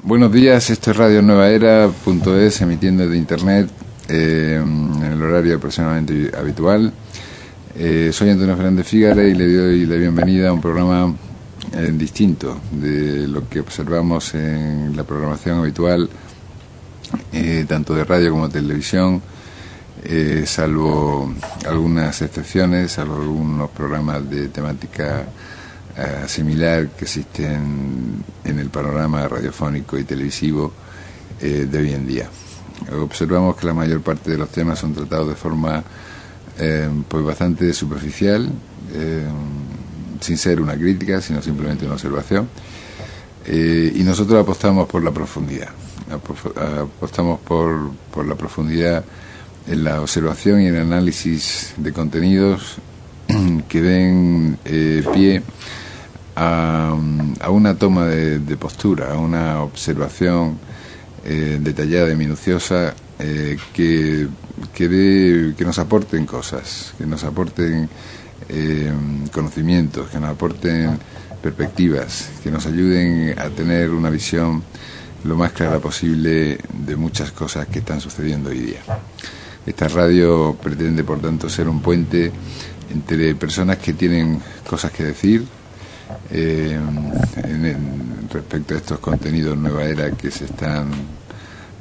Buenos días, esto es Radio Nueva Era.es, emitiendo de internet en el horario aproximadamente habitual. Soy Antonio Fernández Fígara y le doy la bienvenida a un programa distinto de lo que observamos en la programación habitual, tanto de radio como de televisión, salvo algunas excepciones, salvo algunos programas de temática similar que existen en el panorama radiofónico y televisivo de hoy en día. Observamos que la mayor parte de los temas son tratados de forma pues bastante superficial, sin ser una crítica, sino simplemente una observación, y nosotros apostamos por la profundidad, apostamos por la profundidad en la observación y en el análisis de contenidos que den pie a una toma de postura, a una observación detallada y minuciosa que nos aporten cosas, que nos aporten conocimientos, que nos aporten perspectivas, que nos ayuden a tener una visión lo más clara posible de muchas cosas que están sucediendo hoy día. Esta radio pretende, por tanto, ser un puente entre personas que tienen cosas que decir respecto a estos contenidos Nueva Era que se están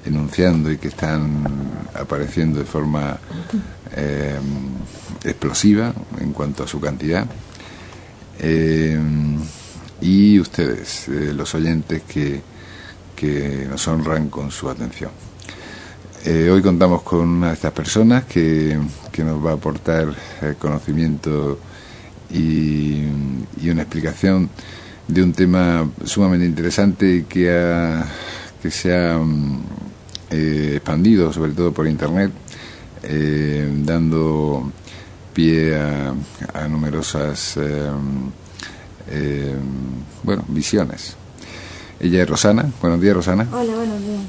enunciando y que están apareciendo de forma explosiva en cuanto a su cantidad, y ustedes, los oyentes que nos honran con su atención. Hoy contamos con una de estas personas que nos va a aportar conocimiento y una explicación de un tema sumamente interesante y que se ha expandido sobre todo por internet, dando pie a numerosas visiones. Ella es Rosana. Buenos días, Rosana. Hola, buenos días.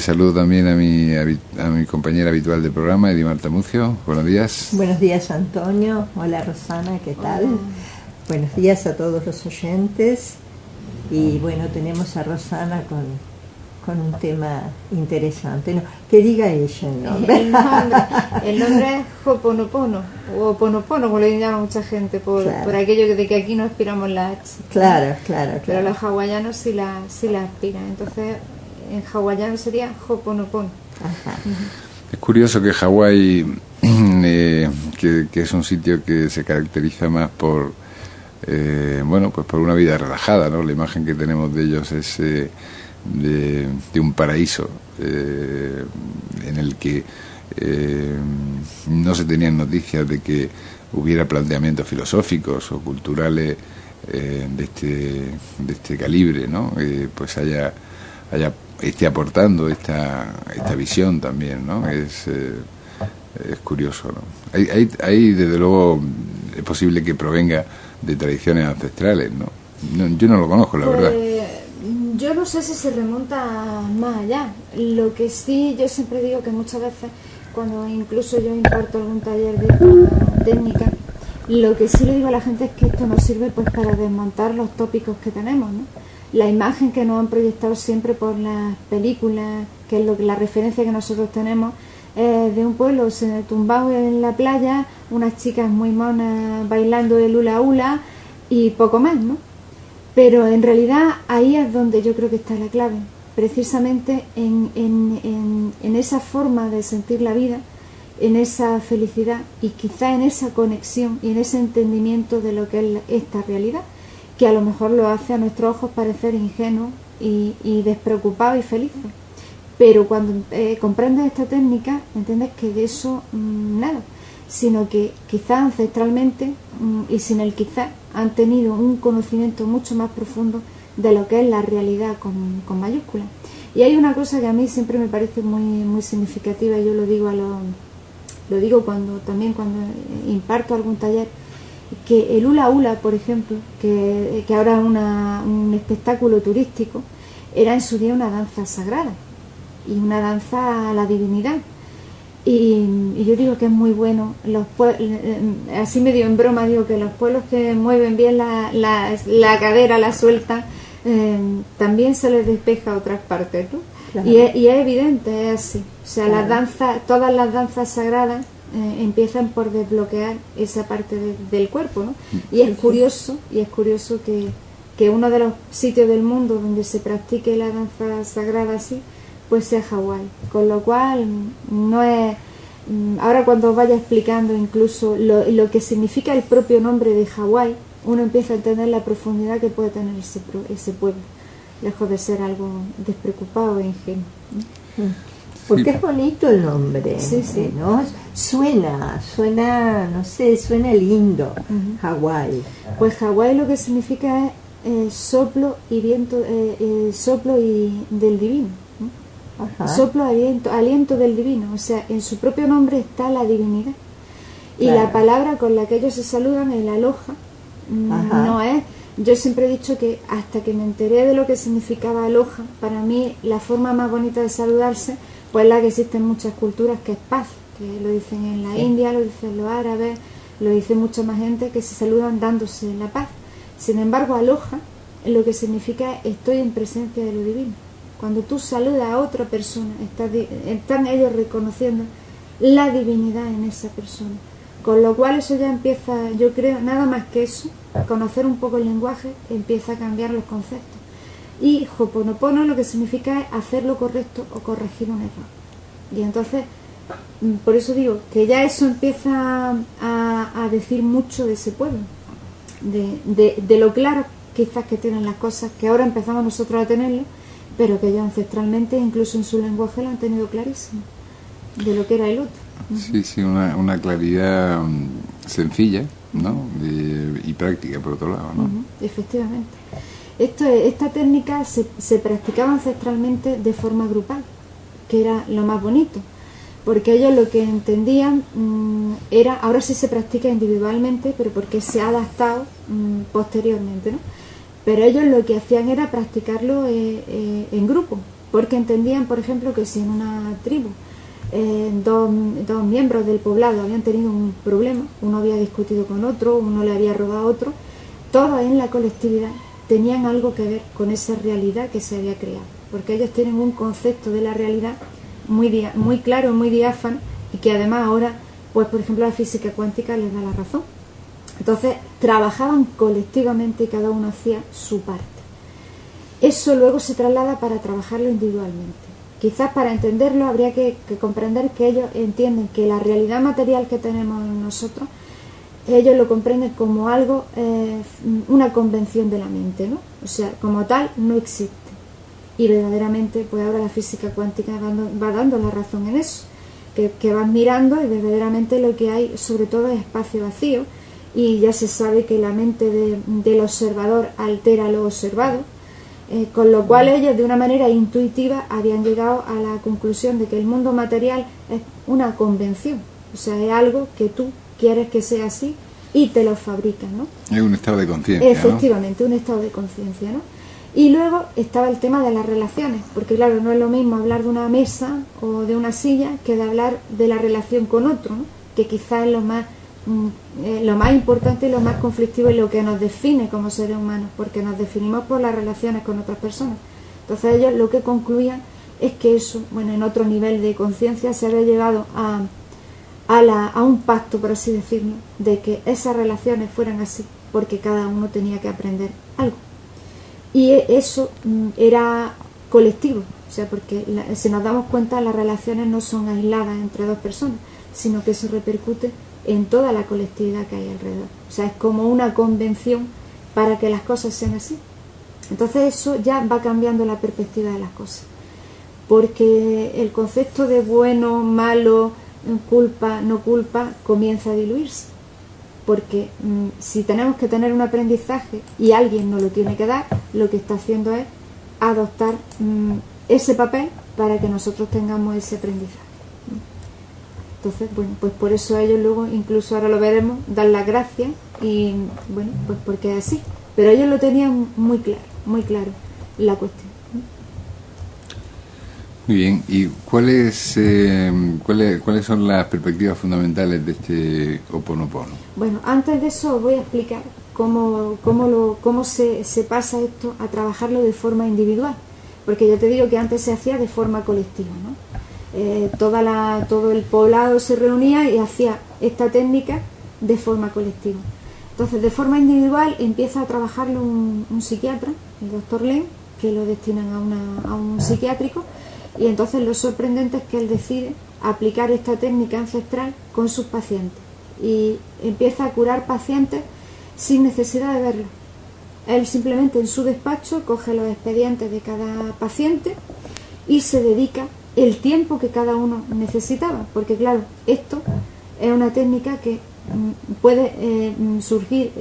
Saludo también a mi compañera habitual del programa, Edi Marta Mucio. Buenos días. Buenos días, Antonio. Hola, Rosana, ¿qué tal? Hola. Buenos días a todos los oyentes. Y bueno, tenemos a Rosana con un tema interesante. No, que diga ella el nombre. El nombre es Ho'oponopono, o Oponopono, como le llama mucha gente, por aquello de que aquí no aspiramos la H. Claro. Pero los hawaianos sí la aspiran. Entonces, en hawaiano sería Ho'oponopono. Ajá. Es curioso que Hawái, que es un sitio que se caracteriza más por por una vida relajada, ¿no? La imagen que tenemos de ellos es de un paraíso en el que no se tenían noticias de que hubiera planteamientos filosóficos o culturales de este calibre, ¿no? Pues esté aportando esta visión también, ¿no? Es curioso, ¿no? Hay desde luego, es posible que provenga de tradiciones ancestrales, ¿no? Yo no lo conozco, la verdad. Yo no sé si se remonta más allá. Lo que sí, yo siempre digo que muchas veces, cuando incluso yo imparto algún taller de esta técnica, lo que sí le digo a la gente es que esto nos sirve pues para desmontar los tópicos que tenemos, ¿no? La imagen que nos han proyectado siempre por las películas, que es la referencia que nosotros tenemos, de un pueblo tumbado en la playa, unas chicas muy monas bailando el hula hula y poco más, ¿no? Pero en realidad ahí es donde yo creo que está la clave, precisamente en esa forma de sentir la vida, en esa felicidad y quizá en esa conexión y en ese entendimiento de lo que es esta realidad, que a lo mejor lo hace a nuestros ojos parecer ingenuo y despreocupado y feliz. Pero cuando comprendes esta técnica, entiendes que de eso nada, sino que quizá ancestralmente, y sin el quizá, han tenido un conocimiento mucho más profundo de lo que es la realidad con mayúsculas. Y hay una cosa que a mí siempre me parece muy, muy significativa, y yo lo digo cuando imparto algún taller, que el hula hula, por ejemplo, que ahora es un espectáculo turístico, era en su día una danza sagrada y una danza a la divinidad. Y yo digo que es muy bueno, así medio en broma digo que los pueblos que mueven bien la cadera, la sueltan, también se les despeja a otras partes, ¿no? Claro. Y es evidente, es así. O sea, Claro. las danzas, todas las danzas sagradas empiezan por desbloquear esa parte del cuerpo, ¿no? Y es curioso que uno de los sitios del mundo donde se practique la danza sagrada así, pues sea Hawái. Con lo cual, no es... Ahora cuando os vaya explicando incluso lo que significa el propio nombre de Hawái, uno empieza a entender la profundidad que puede tener ese pueblo, lejos de ser algo despreocupado e ingenuo. Porque es bonito el nombre, Sí, sí. ¿no? Suena, no sé, suena lindo, Hawái. Pues Hawái lo que significa es soplo y viento, soplo y del divino, ¿no? Ajá. Soplo, aliento del divino. O sea, en su propio nombre está la divinidad. Y Claro. la palabra con la que ellos se saludan, el aloha, Ajá. no es... Yo siempre he dicho que hasta que me enteré de lo que significaba aloha, para mí la forma más bonita de saludarse, pues la que existe en muchas culturas, que es paz, que lo dicen en la Sí. India, lo dicen los árabes, lo dice mucha más gente, que se saludan dándose la paz. Sin embargo, aloha lo que significa es estoy en presencia de lo divino. Cuando tú saludas a otra persona, están ellos reconociendo la divinidad en esa persona. Con lo cual eso ya empieza, yo creo, nada más que eso, conocer un poco el lenguaje, empieza a cambiar los conceptos. Y Ho'oponopono lo que significa es hacer lo correcto o corregir un error. Y entonces, por eso digo que ya eso empieza a decir mucho de ese pueblo, de lo claro quizás que tienen las cosas, que ahora empezamos nosotros a tenerlo, pero que ellos ancestralmente, incluso en su lenguaje, lo han tenido clarísimo, de lo que era el otro. Sí, sí, una claridad sencilla, ¿no? Y práctica, por otro lado, ¿no? Efectivamente. Esta técnica se practicaba ancestralmente de forma grupal, que era lo más bonito, porque ellos lo que entendían era, ahora sí se practica individualmente, pero porque se ha adaptado posteriormente, ¿no? Pero ellos lo que hacían era practicarlo en grupo, porque entendían, por ejemplo, que si en una tribu dos miembros del poblado habían tenido un problema, uno había discutido con otro, uno le había robado a otro, todos en la colectividad tenían algo que ver con esa realidad que se había creado, porque ellos tienen un concepto de la realidad muy claro, muy diáfano, y que además ahora, pues por ejemplo, la física cuántica les da la razón. Entonces trabajaban colectivamente y cada uno hacía su parte. Eso luego se traslada para trabajarlo individualmente. Quizás para entenderlo habría que comprender que ellos entienden que la realidad material que tenemos nosotros, ellos lo comprenden como algo, una convención de la mente, ¿no? O sea, como tal no existe. Y verdaderamente, pues ahora la física cuántica va dando la razón en eso, que van mirando y verdaderamente lo que hay sobre todo es espacio vacío, y ya se sabe que la mente del observador altera lo observado, con lo cual ellos de una manera intuitiva habían llegado a la conclusión de que el mundo material es una convención, o sea, es algo que tú quieres que sea así y te lo fabricas, ¿no? Es un estado de conciencia, Efectivamente, un estado de conciencia, ¿no? Y luego estaba el tema de las relaciones, porque claro, no es lo mismo hablar de una mesa o de una silla que de hablar de la relación con otro, ¿no? Que quizás es lo más importante y lo más conflictivo y lo que nos define como seres humanos, porque nos definimos por las relaciones con otras personas. Entonces ellos lo que concluían es que eso, bueno, en otro nivel de conciencia se había llegado a un pacto, por así decirlo, de que esas relaciones fueran así, porque cada uno tenía que aprender algo. Y eso era colectivo, o sea, porque si nos damos cuenta, las relaciones no son aisladas entre dos personas, sino que eso repercute en toda la colectividad que hay alrededor. O sea, es como una convención para que las cosas sean así. Entonces eso ya va cambiando la perspectiva de las cosas, porque el concepto de bueno, malo, culpa, no culpa, comienza a diluirse. Porque si tenemos que tener un aprendizaje y alguien nos lo tiene que dar, lo que está haciendo es adoptar ese papel para que nosotros tengamos ese aprendizaje. Entonces, bueno, pues por eso ellos luego, incluso ahora lo veremos, dan las gracias y, bueno, pues porque es así. Pero ellos lo tenían muy claro la cuestión. Muy bien, ¿y cuáles son las perspectivas fundamentales de este Ho'oponopono? Bueno, antes de eso os voy a explicar cómo se pasa esto a trabajarlo de forma individual. Porque yo te digo que antes se hacía de forma colectiva, ¿no? Todo el poblado se reunía y hacía esta técnica de forma colectiva. Entonces, de forma individual empieza a trabajarlo un psiquiatra, el doctor Len, que lo destinan a un psiquiátrico, y entonces lo sorprendente es que él decide aplicar esta técnica ancestral con sus pacientes y empieza a curar pacientes sin necesidad de verlos. Él simplemente en su despacho coge los expedientes de cada paciente y se dedica el tiempo que cada uno necesitaba, porque claro, esto es una técnica que puede surtir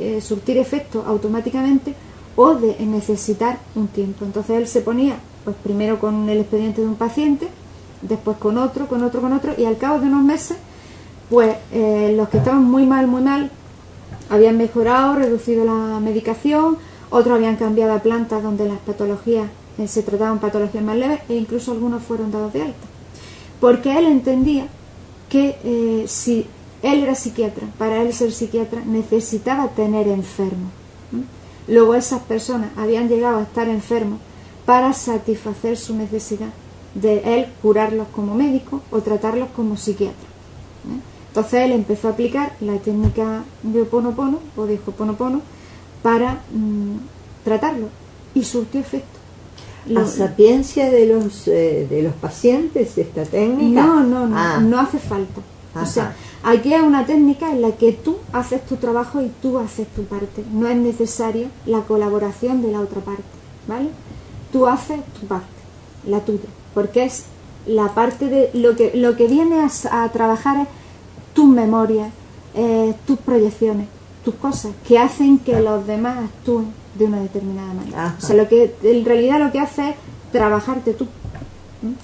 efecto automáticamente o de necesitar un tiempo. Entonces él se ponía pues primero con el expediente de un paciente, después con otro, y al cabo de unos meses pues los que estaban muy mal habían mejorado, reducido la medicación, otros habían cambiado a plantas donde las patologías se trataban patologías más leves, e incluso algunos fueron dados de alta, porque él entendía que si él era psiquiatra, para él ser psiquiatra necesitaba tener enfermos. Luego esas personas habían llegado a estar enfermos para satisfacer su necesidad de él curarlos como médico o tratarlos como psiquiatra. Entonces él empezó a aplicar la técnica de Ho'oponopono o de Ho'oponopono para tratarlo y surtió efecto. ¿A sapiencia de los pacientes esta técnica? No hace falta. O sea, aquí es una técnica en la que tú haces tu trabajo y tú haces tu parte. No es necesaria la colaboración de la otra parte, ¿vale? Tú haces tu parte, la tuya, porque es la parte de lo que viene a trabajar es tus memorias, tus proyecciones, tus cosas que hacen que los demás actúen de una determinada manera. Ajá. O sea, en realidad lo que hace es trabajarte tú,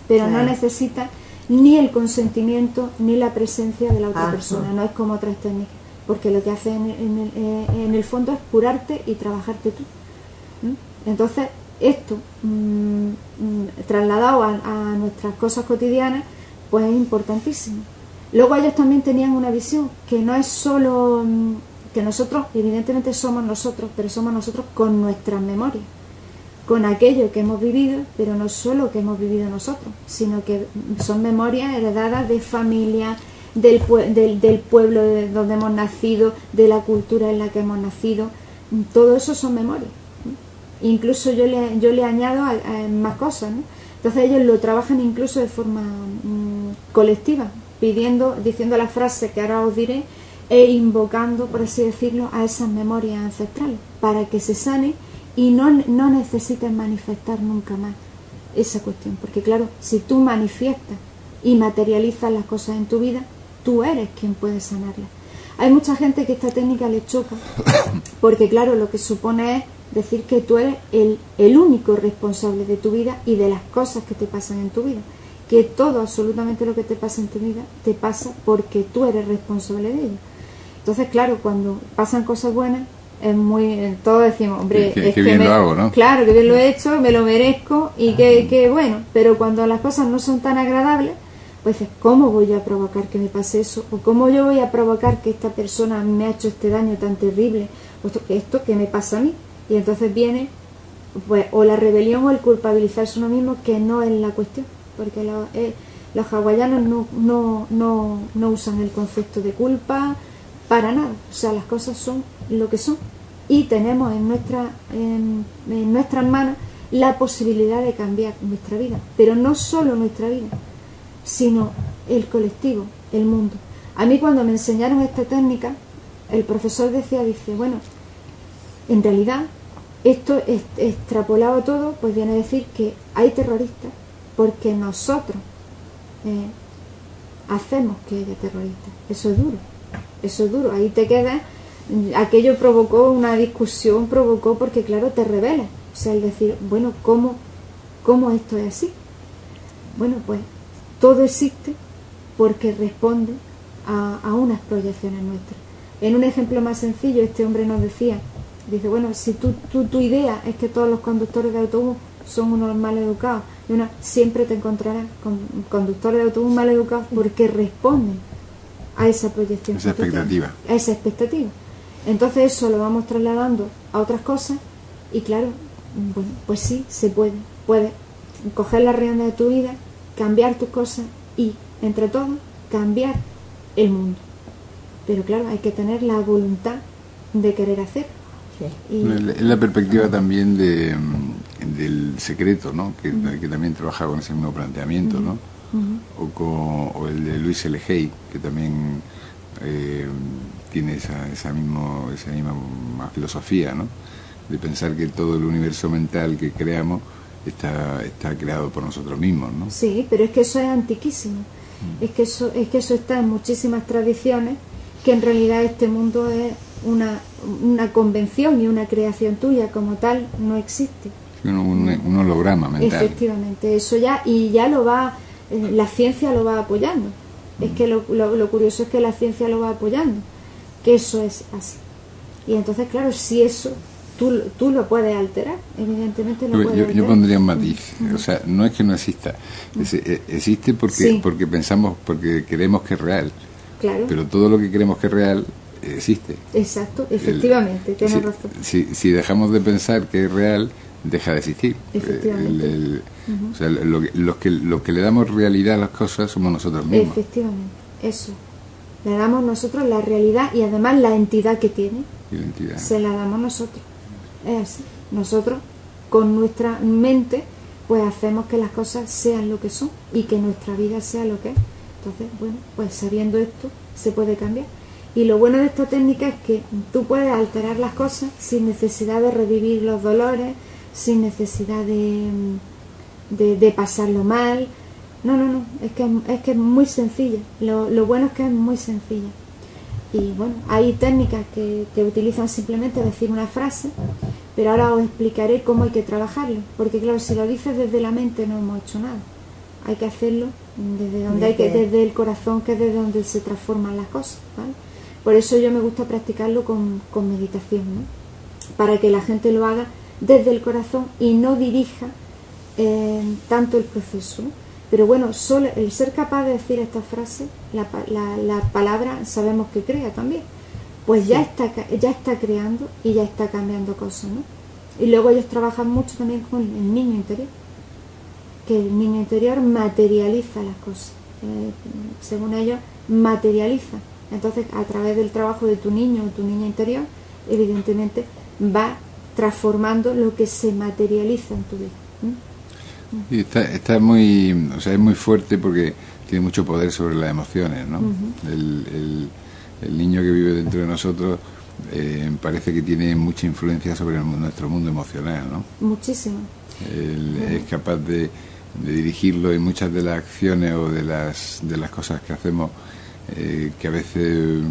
pero no necesitas ni el consentimiento ni la presencia de la otra persona. No es como otras técnicas, porque lo que hace en el fondo es curarte y trabajarte tú. Entonces esto trasladado a nuestras cosas cotidianas pues es importantísimo. Luego ellos también tenían una visión que no es solo que nosotros, evidentemente somos nosotros, pero somos nosotros con nuestras memorias, con aquello que hemos vivido, pero no solo que hemos vivido nosotros, sino que son memorias heredadas de familia, del pueblo donde hemos nacido, de la cultura en la que hemos nacido. Todo eso son memorias. Incluso yo le añado a más cosas, ¿no? Entonces ellos lo trabajan incluso de forma colectiva, diciendo la frase que ahora os diré, e invocando, por así decirlo, a esas memorias ancestrales para que se sane y no necesiten manifestar nunca más esa cuestión, porque claro, si tú manifiestas y materializas las cosas en tu vida, tú eres quien puede sanarlas. Hay mucha gente que esta técnica le choca porque claro, lo que supone es decir que tú eres el único responsable de tu vida y de las cosas que te pasan en tu vida, que todo, absolutamente lo que te pasa en tu vida te pasa porque tú eres responsable de ello. Entonces claro, cuando pasan cosas buenas todos decimos, hombre, que bien lo hago, ¿no? Claro, que bien lo he hecho, me lo merezco y que bueno, pero cuando las cosas no son tan agradables, pues dices, ¿cómo voy a provocar que me pase eso? ¿O cómo yo voy a provocar que esta persona me ha hecho este daño tan terrible? Pues esto que me pasa a mí. Y entonces viene pues o la rebelión o el culpabilizarse uno mismo, que no es la cuestión, porque los hawaianos no usan el concepto de culpa para nada. O sea, las cosas son lo que son y tenemos en nuestras manos la posibilidad de cambiar nuestra vida, pero no solo nuestra vida, sino el colectivo, el mundo. A mí cuando me enseñaron esta técnica, el profesor dice, bueno, en realidad esto extrapolado a todo, pues viene a decir que hay terroristas porque nosotros hacemos que haya terroristas. Eso es duro, ahí te quedas. Aquello provocó una discusión, porque claro, te rebelas. O sea, el decir, bueno, ¿cómo esto es así? Bueno, pues todo existe porque responde a unas proyecciones nuestras. En un ejemplo más sencillo, este hombre nos decía, dice, bueno, si tu idea es que todos los conductores de autobús son unos mal educados, siempre te encontrarás con conductores de autobús mal educados porque responden a esa proyección. Esa expectativa. A esa expectativa. Entonces eso lo vamos trasladando a otras cosas y claro, bueno, pues sí, se puede. Puedes coger la rienda de tu vida, cambiar tus cosas y, entre todos, cambiar el mundo. Pero claro, hay que tener la voluntad de querer hacer. Sí. Y, Es la perspectiva también del secreto, ¿no? Que también trabaja con ese mismo planteamiento, ¿no? O el de Luis L. Hay, que también tiene esa misma filosofía, ¿no? De pensar que todo el universo mental que creamos está creado por nosotros mismos, ¿no? sí, pero es que eso es antiquísimo. Es que eso está en muchísimas tradiciones, que en realidad este mundo es una convención y una creación tuya, como tal no existe. Un holograma mental. Efectivamente, eso ya, y ya lo va, la ciencia lo va apoyando. Es que lo curioso es que la ciencia lo va apoyando, que eso es así. Y entonces, claro, si eso tú lo puedes alterar, evidentemente lo puedes alterar. Yo pondría un matiz, o sea, no es que no exista, existe porque pensamos, porque creemos que es real, claro. Pero todo lo que creemos que es real existe. Exacto, efectivamente, tienes razón. Si dejamos de pensar que es real, deja de existir. Efectivamente. O sea, los que le damos realidad a las cosas somos nosotros mismos. Efectivamente, eso. Le damos nosotros la realidad y además la entidad que tiene. Identidad. Se la damos nosotros. Es así. Nosotros, con nuestra mente, pues hacemos que las cosas sean lo que son y que nuestra vida sea lo que es. Entonces, bueno, pues sabiendo esto, se puede cambiar. Y lo bueno de esta técnica es que tú puedes alterar las cosas sin necesidad de revivir los dolores, sin necesidad de pasarlo mal. No, es que es muy sencilla. Lo bueno es que es muy sencilla. Y bueno, hay técnicas que utilizan simplemente decir una frase, pero ahora os explicaré cómo hay que trabajarlo, porque claro, si lo dices desde la mente no hemos hecho nada. Hay que hacerlo desde el corazón, que es desde donde se transforman las cosas, ¿vale? Por eso yo me gusta practicarlo con meditación, ¿no? Para que la gente lo haga desde el corazón y no dirija tanto el proceso, ¿no? Pero bueno, solo el ser capaz de decir esta frase, la palabra sabemos que crea también, pues ya está creando y ya está cambiando cosas, ¿no? Y luego ellos trabajan mucho también con el niño interior, que el niño interior materializa las cosas, según ellos materializa. Entonces, a través del trabajo de tu niño o tu niña interior, evidentemente va transformando lo que se materializa en tu vida. Y está muy, o sea, es muy fuerte porque tiene mucho poder sobre las emociones, ¿no? El niño que vive dentro de nosotros parece que tiene mucha influencia sobre nuestro mundo emocional, ¿no? Muchísimo. Es capaz de dirigirlo, y muchas de las acciones o de las cosas que hacemos, que a veces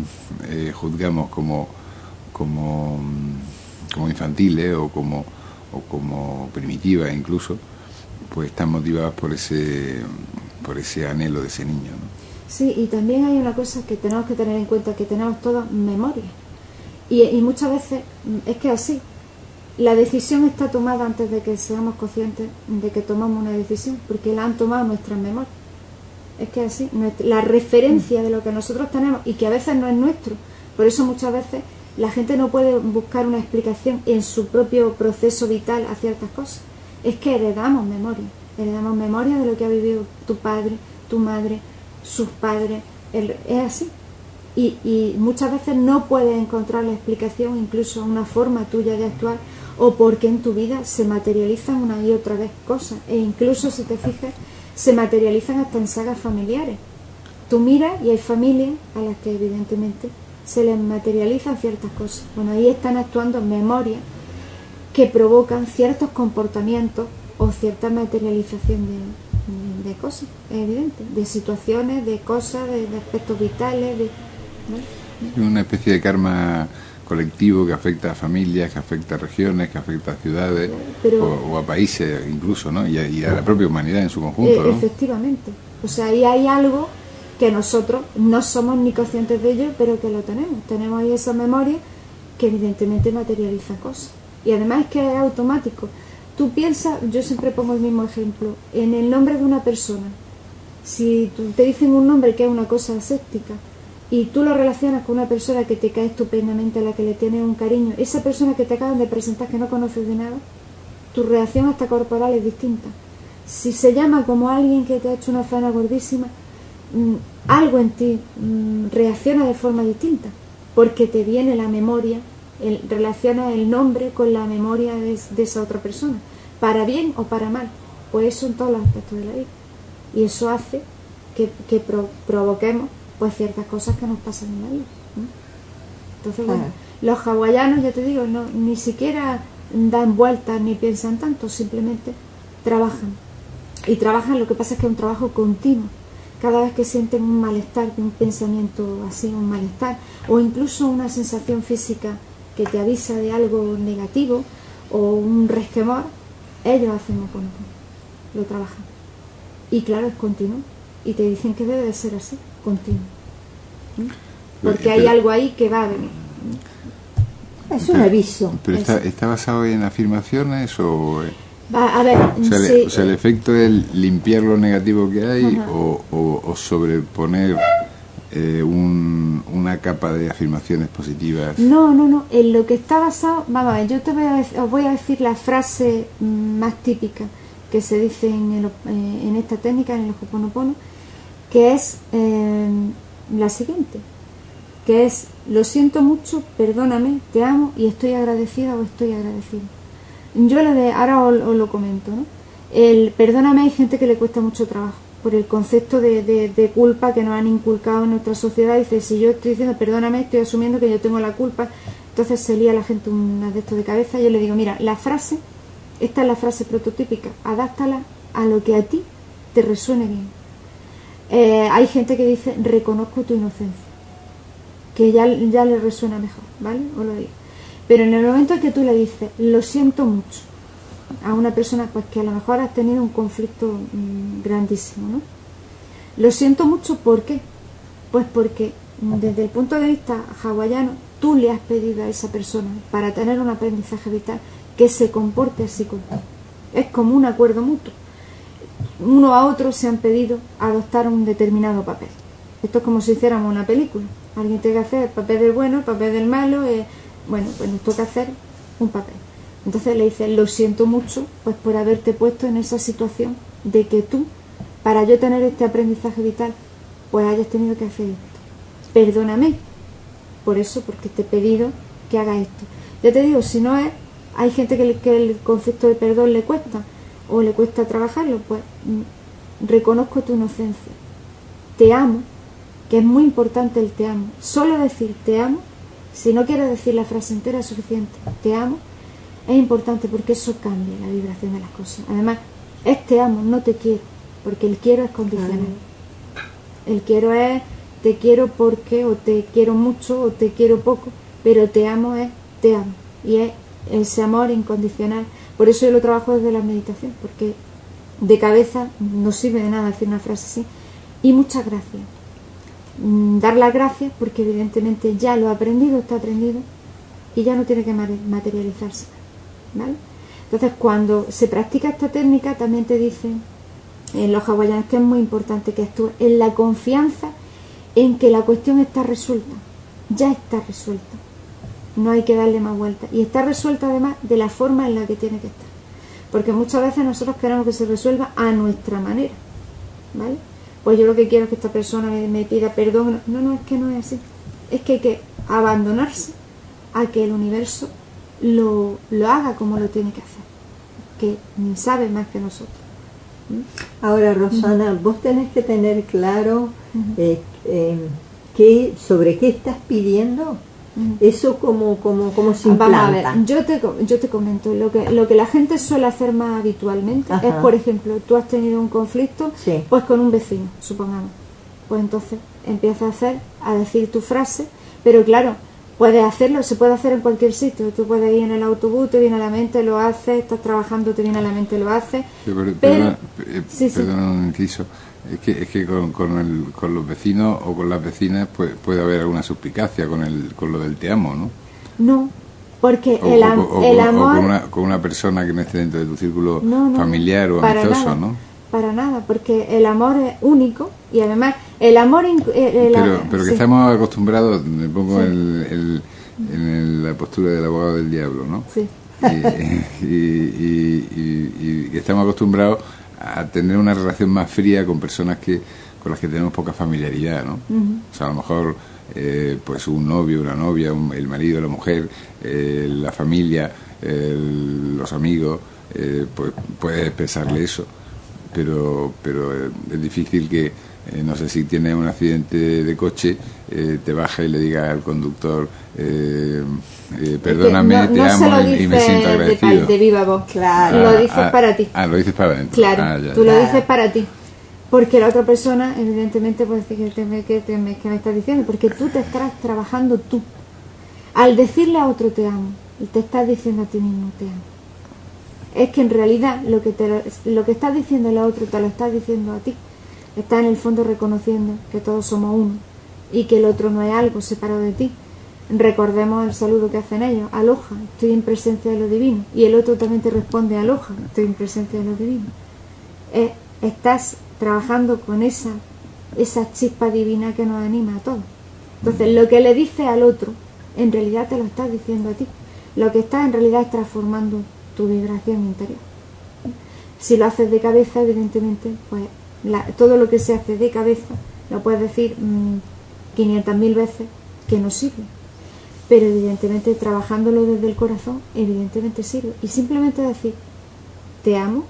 juzgamos como infantiles o como primitivas incluso, pues están motivadas por ese anhelo de ese niño, ¿no? Sí, y también hay una cosa que tenemos que tener en cuenta, que tenemos todas memoria. Y muchas veces es que así, la decisión está tomada antes de que seamos conscientes de que tomamos una decisión, porque la han tomado nuestras memorias. Es que así, la referencia de lo que nosotros tenemos y que a veces no es nuestro. Por eso muchas veces la gente no puede buscar una explicación en su propio proceso vital a ciertas cosas. Es que heredamos memoria de lo que ha vivido tu padre, tu madre, sus padres. Es así. Y muchas veces no puedes encontrar la explicación, incluso una forma tuya de actuar, o porque en tu vida se materializan una y otra vez cosas, e incluso, si te fijas, se materializan hasta en sagas familiares. Tú miras y hay familias a las que evidentemente se les materializan ciertas cosas. Bueno, ahí están actuando memorias que provocan ciertos comportamientos o cierta materialización de cosas, es evidente, de situaciones, de cosas, de aspectos vitales, ¿no? Una especie de karma colectivo que afecta a familias, que afecta a regiones, que afecta a ciudades, o a países incluso, ¿no? Y a la propia humanidad en su conjunto, ¿no? Efectivamente. O sea, ahí hay algo que nosotros no somos ni conscientes de ello, pero que lo tenemos. Tenemos ahí esa memoria que evidentemente materializa cosas. Y además es que es automático. Tú piensas, yo siempre pongo el mismo ejemplo, en el nombre de una persona. Si te dicen un nombre que es una cosa aséptica, y tú lo relacionas con una persona que te cae estupendamente, a la que le tienes un cariño, esa persona que te acaban de presentar que no conoces de nada, tu reacción hasta corporal es distinta. Si se llama como alguien que te ha hecho una faena gordísima, algo en ti reacciona de forma distinta, porque te viene la memoria, relaciona el nombre con la memoria de esa otra persona, para bien o para mal. Pues eso en todos los aspectos de la vida. Y eso hace que provoquemos pues ciertas cosas que nos pasan en la vida, ¿no? Entonces, bueno, los hawaianos, ya te digo, ni siquiera dan vueltas ni piensan tanto, simplemente trabajan. Y trabajan, lo que pasa es que es un trabajo continuo. Cada vez que sienten un malestar, un pensamiento así, un malestar, o incluso una sensación física que te avisa de algo negativo, o un resquemor, ellos hacen lo trabajan. Y claro, es continuo. Y te dicen que debe de ser así, continuo. Porque hay algo ahí que va a venir. Es un aviso. ¿Pero está basado en afirmaciones o...? A ver, o sea, el efecto es limpiar lo negativo que hay o sobreponer una capa de afirmaciones positivas. No, en lo que está basado, vamos a ver, yo os voy a decir la frase más típica que se dice en esta técnica, en el Ho'oponopono, que es la siguiente, que es: lo siento mucho, perdóname, te amo y estoy agradecida o estoy agradecido. Yo ahora os lo comento, ¿no? El perdóname, hay gente que le cuesta mucho trabajo por el concepto de culpa que nos han inculcado en nuestra sociedad. Dice, si yo estoy diciendo perdóname, estoy asumiendo que yo tengo la culpa. Entonces se lía la gente un de esto de cabeza. Yo le digo, mira, esta es la frase prototípica, adáptala a lo que a ti te resuene bien. Hay gente que dice, reconozco tu inocencia, que ya le resuena mejor, ¿vale? Os lo digo. Pero en el momento en que tú le dices, lo siento mucho, a una persona pues que a lo mejor has tenido un conflicto grandísimo, ¿no? Lo siento mucho, ¿por qué? Pues porque desde el punto de vista hawaiano, tú le has pedido a esa persona, para tener un aprendizaje vital, que se comporte así contigo. Es como un acuerdo mutuo. Uno a otro se han pedido adoptar un determinado papel. Esto es como si hiciéramos una película. Alguien tiene que hacer el papel del bueno, el papel del malo. Bueno, pues nos toca hacer un papel. Entonces le dice, lo siento mucho pues por haberte puesto en esa situación de que tú, para yo tener este aprendizaje vital, pues hayas tenido que hacer esto. Perdóname por eso, porque te he pedido que hagas esto. Ya te digo, si no es, hay gente que el concepto de perdón le cuesta, o le cuesta trabajarlo, pues reconozco tu inocencia. Te amo, que es muy importante el te amo. Solo decir te amo, si no quieres decir la frase entera es suficiente. Te amo es importante porque eso cambia la vibración de las cosas. Además, es te amo, no te quiero, porque el quiero es condicional. El quiero es te quiero porque, o te quiero mucho, o te quiero poco, pero te amo es te amo. Y es ese amor incondicional. Por eso yo lo trabajo desde la meditación, porque de cabeza no sirve de nada decir una frase así. Y muchas gracias. Dar las gracias porque evidentemente ya lo ha aprendido, está aprendido y ya no tiene que materializarse, ¿vale? Entonces, cuando se practica esta técnica, también te dicen en los hawaianos que es muy importante que actúes en la confianza en que la cuestión está resuelta, ya está resuelta, no hay que darle más vueltas, y está resuelta además de la forma en la que tiene que estar, porque muchas veces nosotros queremos que se resuelva a nuestra manera, ¿vale? Pues yo lo que quiero es que esta persona me pida perdón. No, es que no es así. Es que hay que abandonarse a que el universo lo haga como lo tiene que hacer, que sabe más que nosotros. Ahora, Rosana, vos tenés que tener claro sobre qué estás pidiendo. Eso como se implanta. Vamos a ver, yo te comento, lo que la gente suele hacer más habitualmente es, por ejemplo, tú has tenido un conflicto pues con un vecino, supongamos. Pues entonces empiezas a decir tu frase, pero claro, puedes hacerlo, se puede hacer en cualquier sitio. Tú puedes ir en el autobús, te viene a la mente, lo haces, estás trabajando, te viene a la mente, lo haces. Perdona un inciso. Es que con los vecinos o con las vecinas puede haber alguna suspicacia con lo del te amo, ¿no? No, porque el amor... O con una persona que no esté dentro de tu círculo familiar o para amistoso, nada. ¿no? para nada, porque el amor es único y además el amor... pero que sí. estamos acostumbrados, me pongo Sí. en la postura del abogado del diablo, ¿no? Sí. Y que estamos acostumbrados a tener una relación más fría con personas con las que tenemos poca familiaridad, ¿no? O sea, a lo mejor pues un novio, una novia, el marido, la mujer, la familia, los amigos, pues puedes expresarle eso, pero es difícil que no sé, si tienes un accidente de coche, te baja y le diga al conductor, perdóname, no, te no amo y me siento agradecido. de viva voz. Claro. Lo dices para ti. Lo dices para adentro. Claro, Ya, tú ya. lo dices para ti. Porque la otra persona, evidentemente, puede decir que me estás diciendo, porque tú te estás trabajando tú. Al decirle a otro te amo, y te estás diciendo a ti mismo te amo. Es que en realidad lo que estás diciendo a otro te lo estás diciendo a ti. Estás en el fondo reconociendo que todos somos uno y que el otro no es algo separado de ti. Recordemos el saludo que hacen ellos: aloha, estoy en presencia de lo divino. Y el otro también te responde: aloha, estoy en presencia de lo divino. Estás trabajando con esa chispa divina que nos anima a todos. Entonces, lo que le dices al otro, en realidad te lo estás diciendo a ti. Lo que estás en realidad es transformando tu vibración interior. Si lo haces de cabeza, evidentemente, pues todo lo que se hace de cabeza lo puedes decir 500.000 veces que no sirve. Pero evidentemente, trabajándolo desde el corazón, evidentemente sirve. Y simplemente decir te amo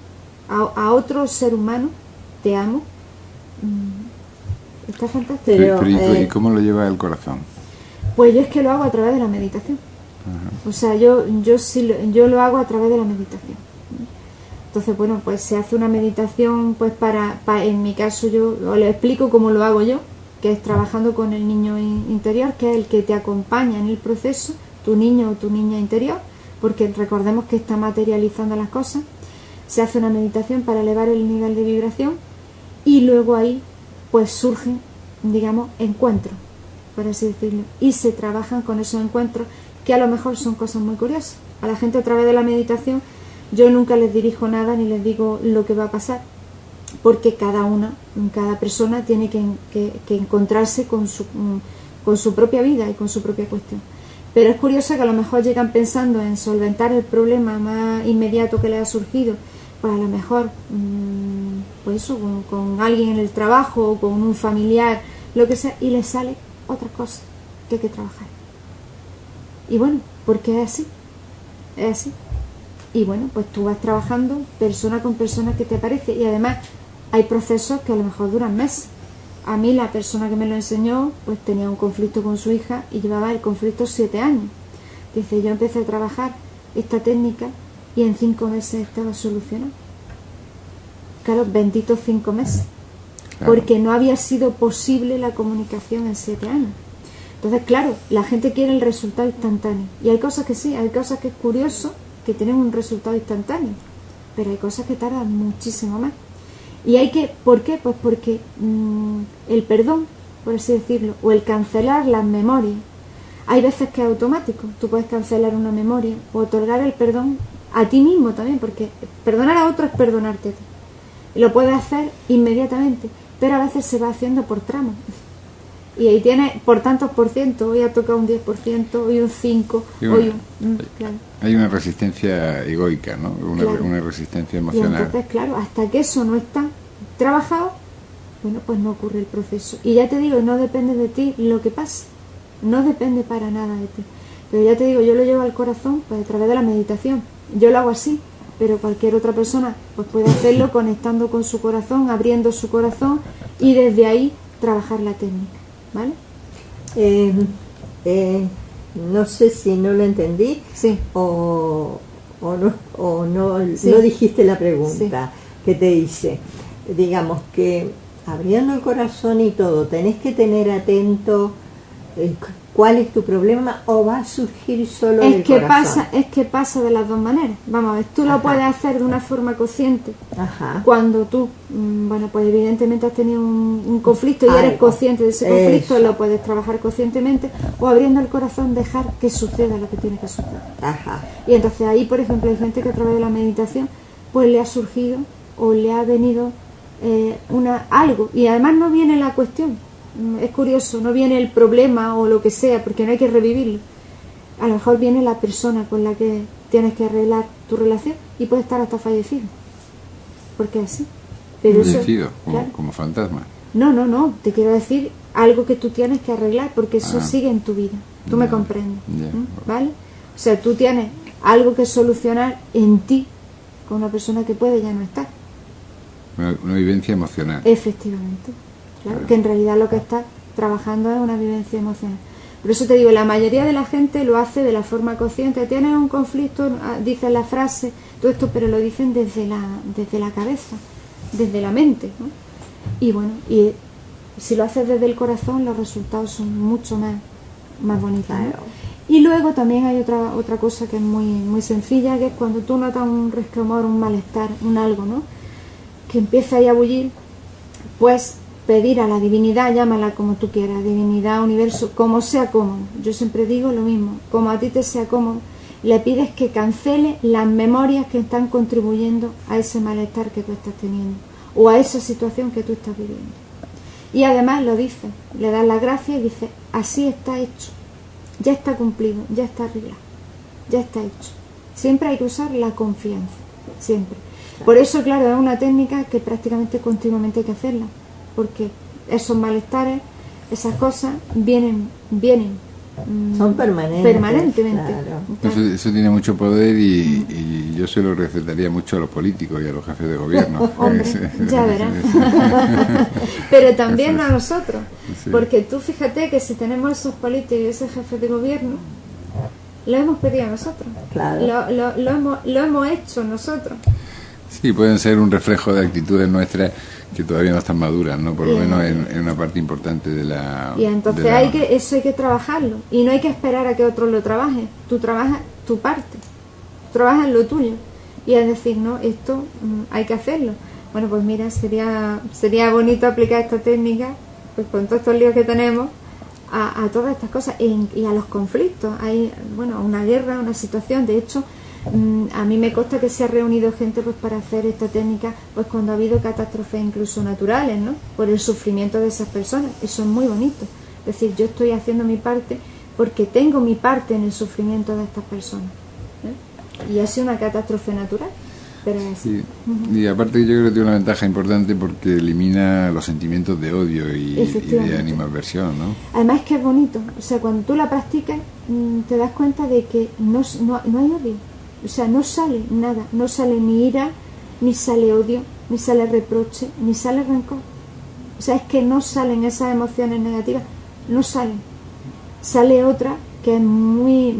a otro ser humano, te amo, está fantástico. ¿Y cómo lo lleva el corazón? Pues yo es que lo hago a través de la meditación. Ajá. O sea, yo lo hago a través de la meditación. Entonces, bueno, pues se hace una meditación, pues en mi caso yo os le explico cómo lo hago yo, que es trabajando con el niño interior, que es el que te acompaña en el proceso, tu niño o tu niña interior, porque recordemos que está materializando las cosas. Se hace una meditación para elevar el nivel de vibración y luego ahí pues surgen, digamos, encuentros, por así decirlo, y se trabajan con esos encuentros que a lo mejor son cosas muy curiosas. A la gente, a través de la meditación, yo nunca les dirijo nada ni les digo lo que va a pasar, porque cada persona tiene que encontrarse con su propia vida y con su propia cuestión. Pero es curioso que a lo mejor llegan pensando en solventar el problema más inmediato que les ha surgido, pues a lo mejor pues eso, con alguien en el trabajo o con un familiar, lo que sea, y les sale otra cosa que hay que trabajar. Y bueno, porque es así. Y bueno, pues tú vas trabajando persona con persona que te aparece, y además hay procesos que a lo mejor duran meses. A mí la persona que me lo enseñó pues tenía un conflicto con su hija y llevaba el conflicto 7 años. Dice, yo empecé a trabajar esta técnica y en 5 meses estaba solucionado. Claro, benditos 5 meses. Claro. Porque no había sido posible la comunicación en 7 años. Entonces, claro, la gente quiere el resultado instantáneo. Y hay cosas que sí, hay cosas que es curioso que tienen un resultado instantáneo, pero hay cosas que tardan muchísimo más. Y hay que, ¿por qué? Pues porque el perdón, por así decirlo, o el cancelar las memorias, hay veces que es automático. Tú puedes cancelar una memoria o otorgar el perdón a ti mismo también, porque perdonar a otro es perdonarte a ti. Y lo puedes hacer inmediatamente, pero a veces se va haciendo por tramos. Y ahí tienes por tantos por ciento, hoy ha tocado un 10%, hoy un 5%, hoy un... claro. Hay una resistencia egoica, ¿no? Claro. Una resistencia emocional. Y entonces, claro, hasta que eso no está trabajado, bueno, pues no ocurre el proceso. Y ya te digo, no depende de ti lo que pase, no depende para nada de ti. Pero ya te digo, yo lo llevo al corazón pues a través de la meditación. Yo lo hago así, pero cualquier otra persona pues puede hacerlo conectando con su corazón, abriendo su corazón y desde ahí trabajar la técnica, ¿vale? No sé si no lo entendí, sí. o no, sí. No dijiste la pregunta sí. que te hice. Digamos que abriendo el corazón y todo, tenés que tener atento cuál es tu problema, o va a surgir solo del corazón. Es que pasa de las dos maneras. Vamos a ver, tú lo puedes hacer de una forma consciente. Ajá. Cuando tú, bueno, pues evidentemente has tenido un conflicto y eres consciente de ese conflicto, lo puedes trabajar conscientemente, o abriendo el corazón dejar que suceda lo que tiene que suceder. Ajá. Y entonces ahí, por ejemplo, hay gente que a través de la meditación pues le ha surgido o le ha venido algo, y además no viene la cuestión, es curioso, no viene el problema o lo que sea, porque no hay que revivirlo. A lo mejor viene la persona con la que tienes que arreglar tu relación y puede estar hasta fallecido, porque es así. Pero fallecido, eso, como, claro, como fantasma. No, te quiero decir algo que tú tienes que arreglar, porque eso sigue en tu vida, tú me comprendes, ¿vale? O sea, tú tienes algo que solucionar en ti con una persona que puede ya no estar. Una vivencia emocional. Efectivamente, claro, que en realidad lo que estás trabajando es una vivencia emocional. Por eso te digo, la mayoría de la gente lo hace de la forma consciente. Tienes un conflicto, dicen la frase, todo esto, pero lo dicen desde la cabeza, desde la mente, ¿no? Y bueno, y si lo haces desde el corazón, los resultados son mucho más bonitos, ¿no? Y luego también hay otra cosa que es muy sencilla, que es cuando tú notas un resquemor, un malestar, un algo, ¿no?, que empieza ahí a bullir, pues pedir a la divinidad, llámala como tú quieras, divinidad, universo, como sea cómodo. Yo siempre digo lo mismo, como a ti te sea cómodo, le pides que cancele las memorias que están contribuyendo a ese malestar que tú estás teniendo o a esa situación que tú estás viviendo. Y además lo dices, le das las gracias y dices, así está hecho, ya está cumplido, ya está arreglado, ya está hecho. Siempre hay que usar la confianza, siempre. Por eso, claro, es una técnica que prácticamente continuamente hay que hacerla, porque esos malestares, esas cosas vienen son permanentemente. Claro. Eso tiene mucho poder y yo se lo recetaría mucho a los políticos y a los jefes de gobierno. Hombre, ya verás. Pero también a nosotros, porque tú fíjate que si tenemos esos políticos y esos jefes de gobierno, lo hemos pedido a nosotros, claro. lo hemos hecho nosotros. Sí, pueden ser un reflejo de actitudes nuestras que todavía no están maduras, ¿no? Por lo menos en una parte importante de la... Y entonces eso hay que trabajarlo. Y no hay que esperar a que otros lo trabajen. Tú trabajas tu parte. Trabajas lo tuyo. Y es decir, no, esto hay que hacerlo. Bueno, pues mira, sería bonito aplicar esta técnica, pues con todos estos líos que tenemos, a todas estas cosas y a los conflictos. Hay, bueno, una guerra, una situación. De hecho, a mí me consta que se ha reunido gente pues para hacer esta técnica pues cuando ha habido catástrofes incluso naturales, ¿no?, por el sufrimiento de esas personas. Eso es muy bonito. Es decir, yo estoy haciendo mi parte porque tengo mi parte en el sufrimiento de estas personas, ¿eh? Y ha sido una catástrofe natural, pero es así. Sí. Y aparte yo creo que tiene una ventaja importante porque elimina los sentimientos de odio y de animadversión, ¿no? Además es que es bonito. O sea, cuando tú la practicas te das cuenta de que no hay odio. O sea, no sale nada, no sale ni ira, ni sale odio, ni sale reproche, ni sale rencor. O sea, es que no salen esas emociones negativas, no salen. Sale otra que es muy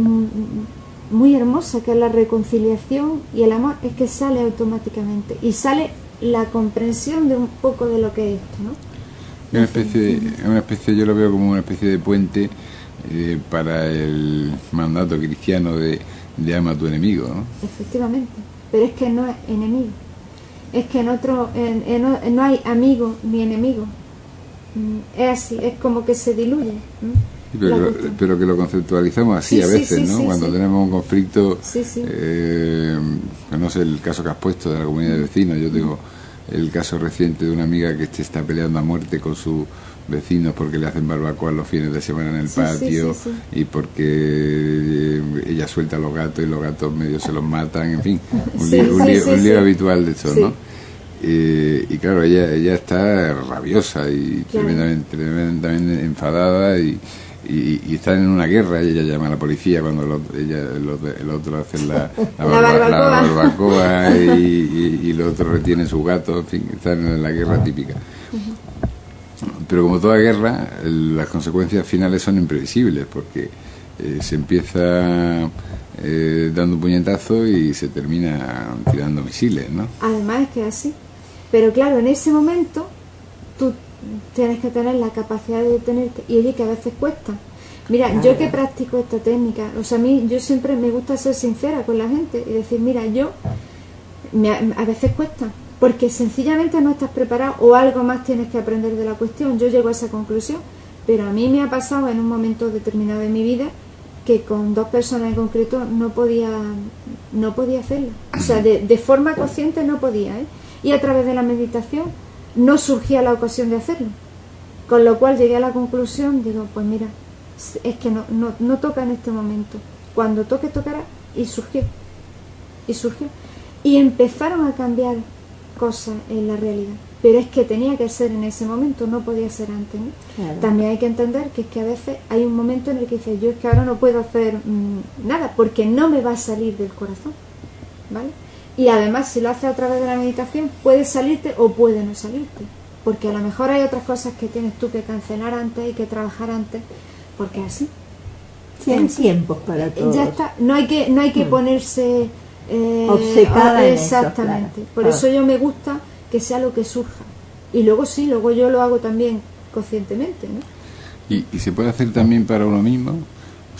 hermosa, que es la reconciliación y el amor, es que sale automáticamente. Y sale la comprensión de un poco de lo que es esto, ¿no? Una especie, yo lo veo como una especie de puente para el mandato cristiano de ama a tu enemigo, ¿no? Efectivamente, pero es que no es enemigo, es que no hay amigo ni enemigo, es así, es como que se diluye. Pero que lo conceptualizamos así a veces, ¿no? Cuando tenemos un conflicto, no sé, el caso que has puesto de la comunidad de vecinos, yo tengo el caso reciente de una amiga que está peleando a muerte con su vecinos porque le hacen barbacoa los fines de semana en el patio y porque ella suelta a los gatos y los gatos medio se los matan, en fin, un lío habitual de eso, ¿no? Y claro, ella está rabiosa y tremendamente enfadada y están en una guerra y ella llama a la policía cuando el otro hace la barbacoa y el otro retiene sus gatos, en fin, están en la guerra típica. Pero como toda guerra, las consecuencias finales son imprevisibles porque se empieza dando un puñetazo y se termina tirando misiles, ¿no? Además es que es así. Pero claro, en ese momento tú tienes que tener la capacidad de detenerte y oye, que a veces cuesta. Mira, yo que practico esta técnica, o sea, yo siempre me gusta ser sincera con la gente y decir, mira, a veces cuesta. Porque sencillamente no estás preparado o algo más tienes que aprender de la cuestión. Yo llego a esa conclusión, pero a mí me ha pasado en un momento determinado de mi vida que con dos personas en concreto no podía hacerlo. O sea, de forma consciente no podía, ¿eh? Y a través de la meditación no surgía la ocasión de hacerlo. Con lo cual llegué a la conclusión, digo, pues mira, es que no toca en este momento. Cuando toque, tocará. Y surgió. Y empezaron a cambiar cosas en la realidad. Pero es que tenía que ser en ese momento, no podía ser antes, ¿no? Claro. También hay que entender que es que a veces hay un momento en el que dices, yo es que ahora no puedo hacer nada, porque no me va a salir del corazón, ¿vale? Y además, si lo haces a través de la meditación, puede salirte o puede no salirte, porque a lo mejor hay otras cosas que tienes tú que cancelar antes y que trabajar antes, porque así. Sí, hay tiempos para todo. Ya está, no hay que ponerse obcecada en eso, exactamente. claro. Por eso yo me gusta que sea lo que surja. Y luego sí, luego yo lo hago también conscientemente, ¿no? ¿Y se puede hacer también para uno mismo?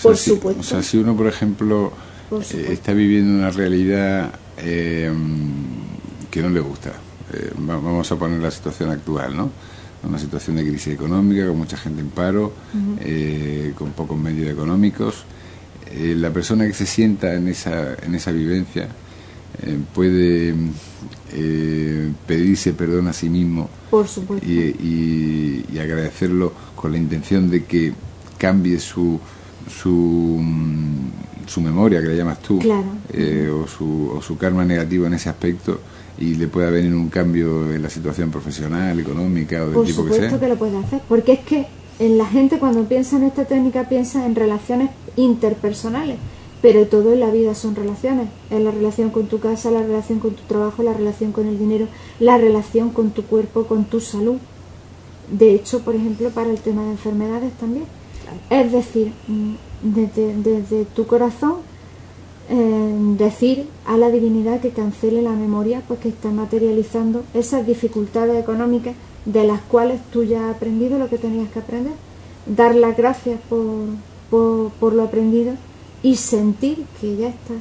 Por supuesto. O sea, si uno, por ejemplo, está viviendo una realidad que no le gusta, vamos a poner la situación actual, ¿no? Una situación de crisis económica, con mucha gente en paro, con pocos medios económicos. La persona que se sienta en esa vivencia puede pedirse perdón a sí mismo. Por supuesto. Y agradecerlo con la intención de que cambie su memoria, que le llamas tú, claro. o su karma negativo en ese aspecto, y le pueda venir un cambio en la situación profesional, económica o del tipo que sea. Por supuesto que lo puede hacer, porque es que la gente cuando piensa en esta técnica piensa en relaciones interpersonales, pero todo en la vida son relaciones. Es la relación con tu casa, la relación con tu trabajo, la relación con el dinero, la relación con tu cuerpo, con tu salud. De hecho, por ejemplo, para el tema de enfermedades también. Es decir, desde tu corazón, decir a la divinidad que cancele la memoria, pues que está materializando esas dificultades económicas de las cuales tú ya has aprendido lo que tenías que aprender. Dar las gracias por lo aprendido y sentir que ya está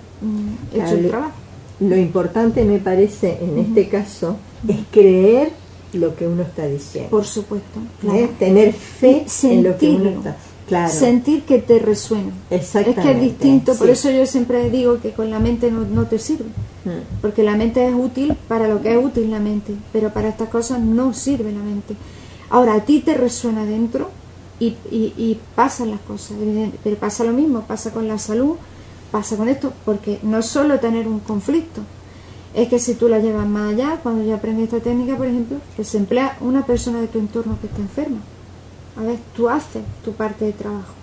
hecho el trabajo. Lo importante, me parece, en este caso, es creer lo que uno está diciendo. Por supuesto, claro. Tener fe en lo que uno está. Claro. Sentir que te resuena. Exactamente. Es que es distinto, por sí. eso yo siempre digo que con la mente no te sirve. Porque la mente es útil para lo que es útil la mente, pero para estas cosas no sirve la mente. Ahora, a ti te resuena dentro y pasan las cosas, pero pasa lo mismo, pasa con la salud, pasa con esto, porque no es solo tener un conflicto, es que si tú la llevas más allá, cuando yo aprendí esta técnica, por ejemplo, que se emplea una persona de tu entorno que está enferma. A ver, tú haces tu parte de trabajo,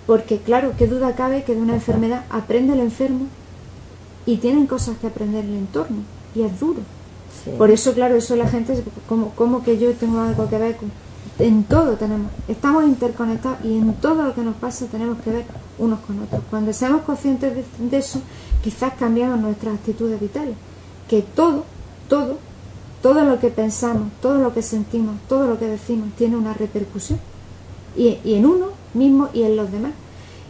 porque claro, qué duda cabe que de una enfermedad aprende el enfermo y tienen cosas que aprender el entorno, y es duro. Sí. Por eso, claro, eso la gente, como que yo tengo algo que ver con... En todo estamos interconectados y en todo lo que nos pasa tenemos que ver unos con otros. Cuando seamos conscientes de eso, quizás cambiamos nuestras actitudes vitales, que todo lo que pensamos, todo lo que sentimos, todo lo que decimos tiene una repercusión y en uno mismo y en los demás.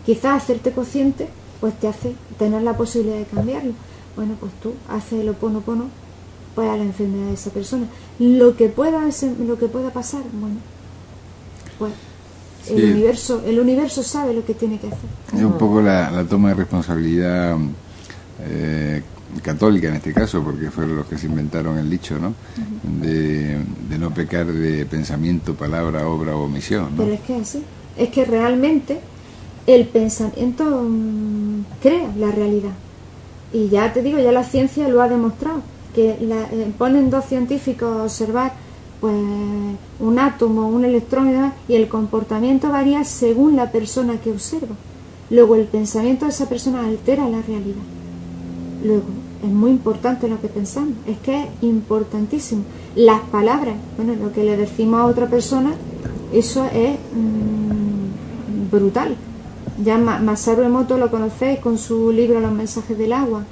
Quizás hacerte consciente pues te hace tener la posibilidad de cambiarlo. Bueno, pues tú haces el Ho'oponopono pues a la enfermedad de esa persona. Lo que pueda pasar, bueno, pues sí. el universo sabe lo que tiene que hacer. Es un poco la toma de responsabilidad católica en este caso, porque fueron los que se inventaron el dicho, ¿no? De no pecar de pensamiento, palabra, obra o omisión, ¿no? Pero es que así, es que realmente el pensamiento crea la realidad. Y ya te digo, ya la ciencia lo ha demostrado, que ponen dos científicos a observar pues un átomo, un electrón y demás, y el comportamiento varía según la persona que observa. Luego el pensamiento de esa persona altera la realidad. Luego es muy importante lo que pensamos, es que es importantísimo. Las palabras, bueno, lo que le decimos a otra persona, eso es brutal. Ya Masaru Emoto lo conocéis con su libro Los mensajes del agua.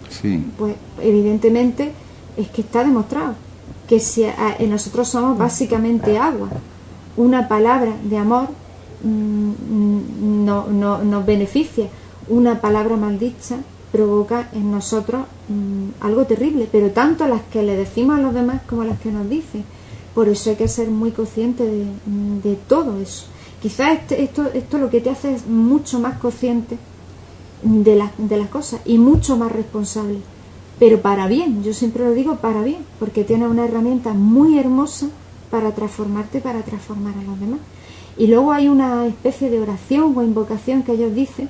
Sí. Pues evidentemente es que está demostrado que si nosotros somos básicamente agua, una palabra de amor nos beneficia, una palabra maldicha provoca en nosotros algo terrible, pero tanto las que le decimos a los demás como las que nos dicen. Por eso hay que ser muy consciente de todo eso. Quizás esto lo que te hace es mucho más consciente de las cosas y mucho más responsable, pero para bien, yo siempre lo digo para bien, porque tiene una herramienta muy hermosa para transformarte, para transformar a los demás. Y luego hay una especie de oración o invocación que ellos dicen,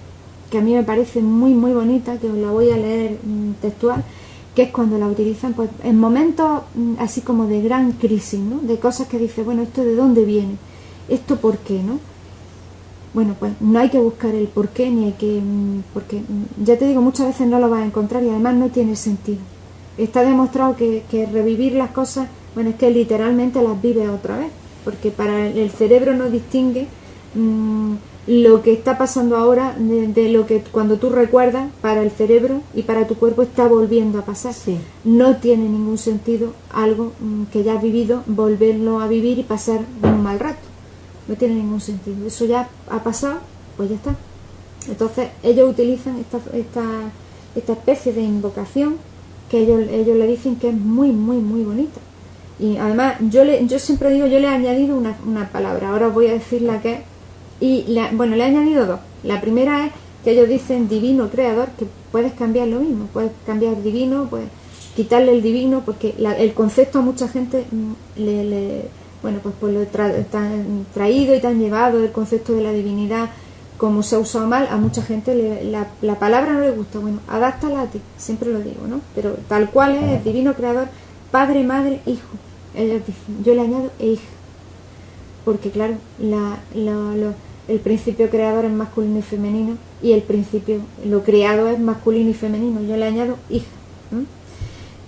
que a mí me parece muy muy bonita, que os la voy a leer textual, que es cuando la utilizan pues en momentos así como de gran crisis, ¿no? De cosas que dice, bueno, ¿esto de dónde viene? ¿Esto por qué, no? Bueno, pues no hay que buscar el por qué, ni hay que... porque ya te digo, muchas veces no lo vas a encontrar y además no tiene sentido. Está demostrado que revivir las cosas, bueno, es que literalmente las vives otra vez, porque para el cerebro no distingue lo que está pasando ahora de lo que cuando tú recuerdas, para el cerebro y para tu cuerpo está volviendo a pasar. Sí. No tiene ningún sentido algo que ya has vivido, volverlo a vivir y pasar un mal rato. No tiene ningún sentido. Eso ya ha pasado, pues ya está. Entonces ellos utilizan esta especie de invocación que ellos le dicen que es muy, muy, muy bonita. Y además yo siempre digo, yo le he añadido una palabra, ahora os voy a decir la que es. Y bueno, le he añadido dos. La primera es que ellos dicen divino creador, que puedes cambiar lo mismo, puedes cambiar divino, puedes quitarle el divino, porque el concepto a mucha gente bueno, pues lo tan traído y tan llevado el concepto de la divinidad, como se ha usado mal, a mucha gente la palabra no le gusta. Bueno, adáptala a ti, siempre lo digo, ¿no? Pero tal cual es divino creador, padre, madre, hijo. Ellos dicen, yo le añado e hija, porque claro, el principio creador es masculino y femenino, y el principio, lo creado es masculino y femenino. Yo le añado hija.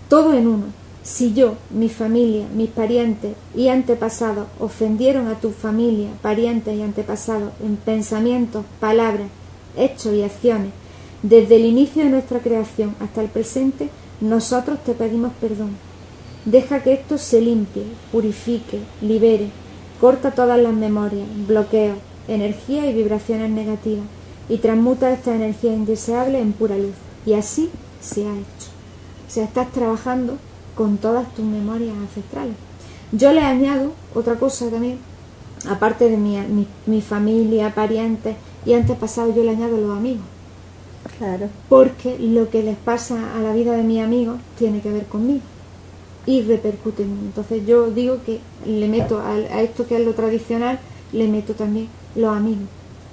Todo en uno. Si yo, mi familia, mis parientes y antepasados ofendieron a tu familia, parientes y antepasados en pensamientos, palabras, hechos y acciones, desde el inicio de nuestra creación hasta el presente, nosotros te pedimos perdón. Deja que esto se limpie, purifique, libere, corta todas las memorias, bloqueos, energías y vibraciones negativas y transmuta esta energía indeseable en pura luz. Y así se ha hecho. O sea, estás trabajando con todas tus memorias ancestrales. Yo le añado otra cosa también, aparte de mi familia, parientes y antepasados, yo le añado los amigos. Claro. Porque lo que les pasa a la vida de mis amigos tiene que ver conmigo y repercute en mí. Entonces yo digo que le meto a esto que es lo tradicional, le meto también los amigos.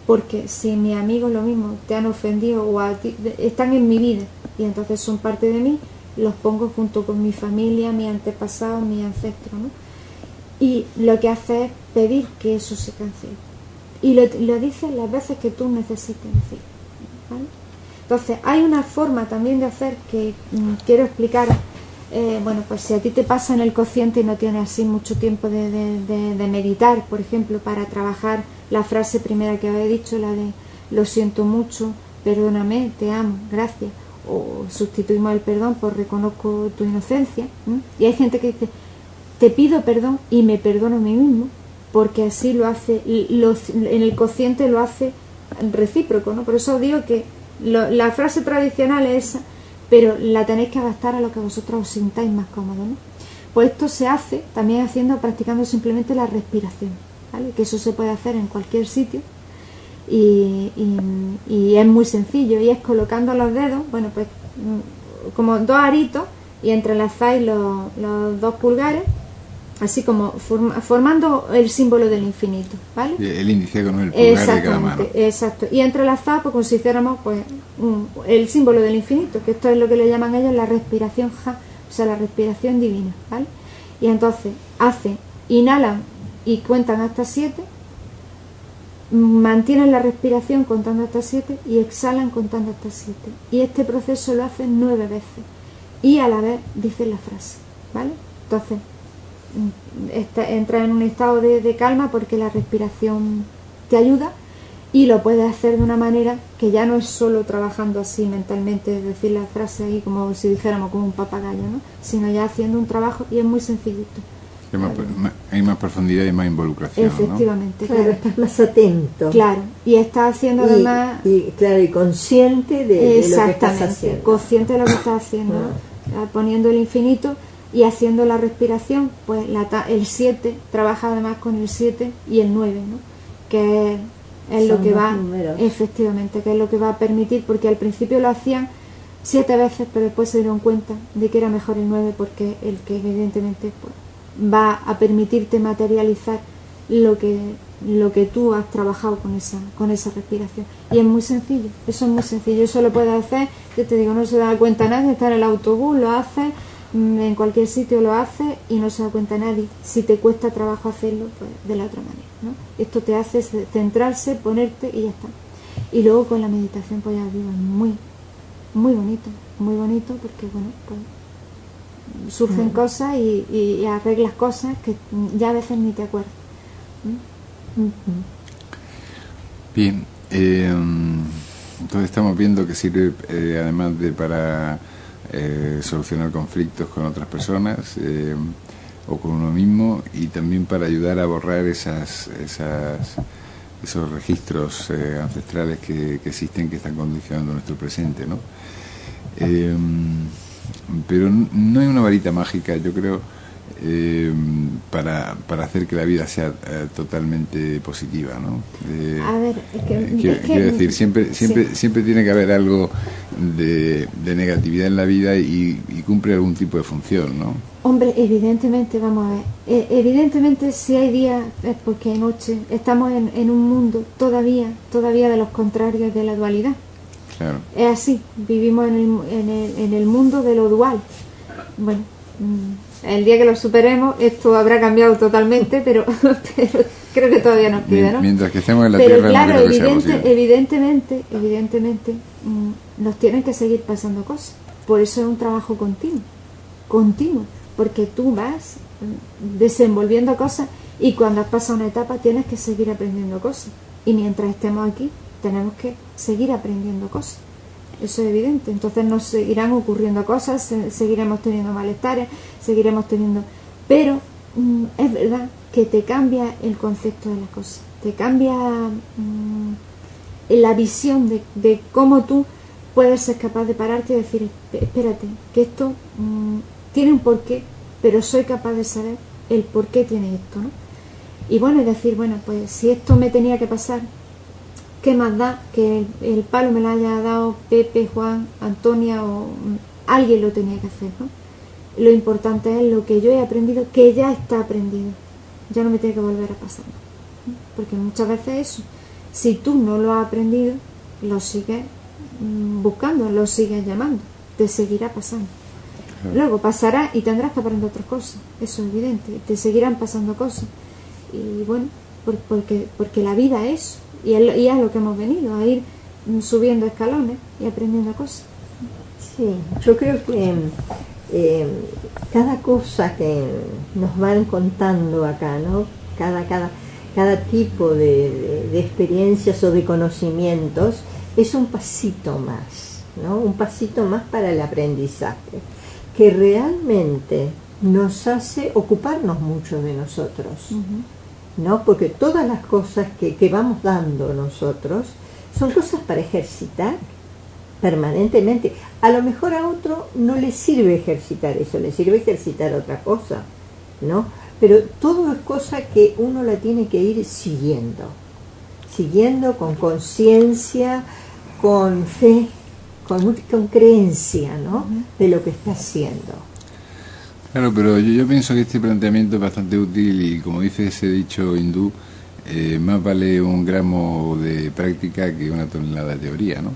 Porque si mis amigos lo mismo te han ofendido o a ti, están en mi vida y entonces son parte de mí, los pongo junto con mi familia, mis antepasados, mis ancestros, ¿no? Y lo que hace es pedir que eso se cancele. Y lo dices las veces que tú necesites decir, ¿vale? Entonces, hay una forma también de hacer que quiero explicar. Bueno, pues si a ti te pasa en el consciente y no tienes así mucho tiempo de meditar, por ejemplo, para trabajar la frase primera que había dicho, la de lo siento mucho, perdóname, te amo, gracias, o sustituimos el perdón por reconozco tu inocencia, ¿no? Y hay gente que dice, te pido perdón y me perdono a mí mismo, porque así lo hace, en el consciente lo hace recíproco, ¿no? Por eso os digo que la frase tradicional es esa, pero la tenéis que adaptar a lo que vosotros os sintáis más cómodo, ¿no? Pues esto se hace también practicando simplemente la respiración, ¿vale? Que eso se puede hacer en cualquier sitio y es muy sencillo, y es colocando los dedos, bueno, pues como dos aritos, y entrelazáis los dos pulgares, así como formando el símbolo del infinito, ¿vale? El índice con el pulgar de cada mano. Exacto, y entrelazado pues como si hiciéramos pues el símbolo del infinito, que esto es lo que le llaman ellos la respiración ja, o sea, la respiración divina, ¿vale? Y entonces inhalan y cuentan hasta 7, mantienen la respiración contando hasta 7 y exhalan contando hasta 7. Y este proceso lo hacen 9 veces y a la vez dicen la frase, ¿vale? Entonces entra en un estado de calma porque la respiración te ayuda, y lo puedes hacer de una manera que ya no es solo trabajando así mentalmente, decir la frase ahí como si dijéramos como un papagayo, ¿no? Sino ya haciendo un trabajo, y es muy sencillito. Hay más profundidad y más involucración, efectivamente, ¿no? Claro, estás más atento. Claro, y estás haciendo además... Claro, y consciente de lo que estás haciendo. Consciente de lo que estás haciendo, poniendo el infinito y haciendo la respiración, pues el 7, trabaja además con el 7 y el 9, ¿no? Que es lo que va, efectivamente, que es lo que va a permitir, porque al principio lo hacían 7 veces, pero después se dieron cuenta de que era mejor el 9 porque el que evidentemente pues, va a permitirte materializar lo que tú has trabajado con esa respiración. Y es muy sencillo, eso es muy sencillo, eso lo puedes hacer, yo te digo, no se da cuenta nadie, está en el autobús, lo haces, en cualquier sitio lo haces y no se da cuenta nadie. Si te cuesta trabajo hacerlo, pues de la otra manera, ¿no? Esto te hace centrarse, ponerte y ya está. Y luego con la meditación, pues ya digo, es muy bonito porque bueno, pues surgen cosas y arreglas cosas que ya a veces ni te acuerdas. Bien, entonces estamos viendo que sirve además de para solucionar conflictos con otras personas o con uno mismo, y también para ayudar a borrar esos registros ancestrales que existen, que están condicionando nuestro presente, ¿no? Pero no hay una varita mágica, yo creo, para hacer que la vida sea totalmente positiva, ¿no? A ver, quiero decir, siempre tiene que haber algo de negatividad en la vida y cumple algún tipo de función, ¿no? Hombre, evidentemente, vamos a ver, evidentemente si hay días es porque hay noche, estamos en un mundo todavía de los contrarios de la dualidad. Claro. Es así, vivimos en el mundo de lo dual. Bueno, el día que lo superemos esto habrá cambiado totalmente, pero creo que todavía nos queda, ¿no? Mientras que estemos en la pero tierra, claro, no creo que sea posible. evidentemente nos tienen que seguir pasando cosas. Por eso es un trabajo continuo, porque tú vas desenvolviendo cosas y cuando has pasado una etapa tienes que seguir aprendiendo cosas. Y mientras estemos aquí tenemos que seguir aprendiendo cosas. Eso es evidente. Entonces nos seguirán ocurriendo cosas, seguiremos teniendo malestares, seguiremos teniendo... Pero es verdad que te cambia el concepto de las cosas, te cambia la visión de cómo tú puedes ser capaz de pararte y decir, espérate, que esto tiene un porqué, pero soy capaz de saber el por qué tiene esto, ¿no? Y bueno, y decir, bueno, pues si esto me tenía que pasar, ¿qué más da que el palo me lo haya dado Pepe, Juan, Antonia o alguien lo tenía que hacer, ¿no? Lo importante es lo que yo he aprendido, que ya está aprendido. Ya no me tiene que volver a pasar, ¿no? Porque muchas veces eso, si tú no lo has aprendido, lo sigues buscando, lo sigues llamando, te seguirá pasando. Luego pasará y tendrás que aprender otras cosas, eso es evidente, te seguirán pasando cosas. Y bueno, porque la vida es y es lo que hemos venido, a ir subiendo escalones y aprendiendo cosas. Sí, yo creo que cada cosa que nos van contando acá, ¿no? Cada tipo de experiencias o de conocimientos es un pasito más, ¿no? Un pasito más para el aprendizaje, que realmente nos hace ocuparnos mucho de nosotros. ¿No? Porque todas las cosas que vamos dando nosotros son cosas para ejercitar permanentemente. A lo mejor a otro no le sirve ejercitar eso, le sirve ejercitar otra cosa, ¿no? Pero todo es cosa que uno la tiene que ir siguiendo con conciencia, con fe, con creencia, ¿no? De lo que está haciendo. Claro, pero yo pienso que este planteamiento es bastante útil y, como dice ese dicho hindú, más vale un gramo de práctica que una tonelada de teoría, ¿no?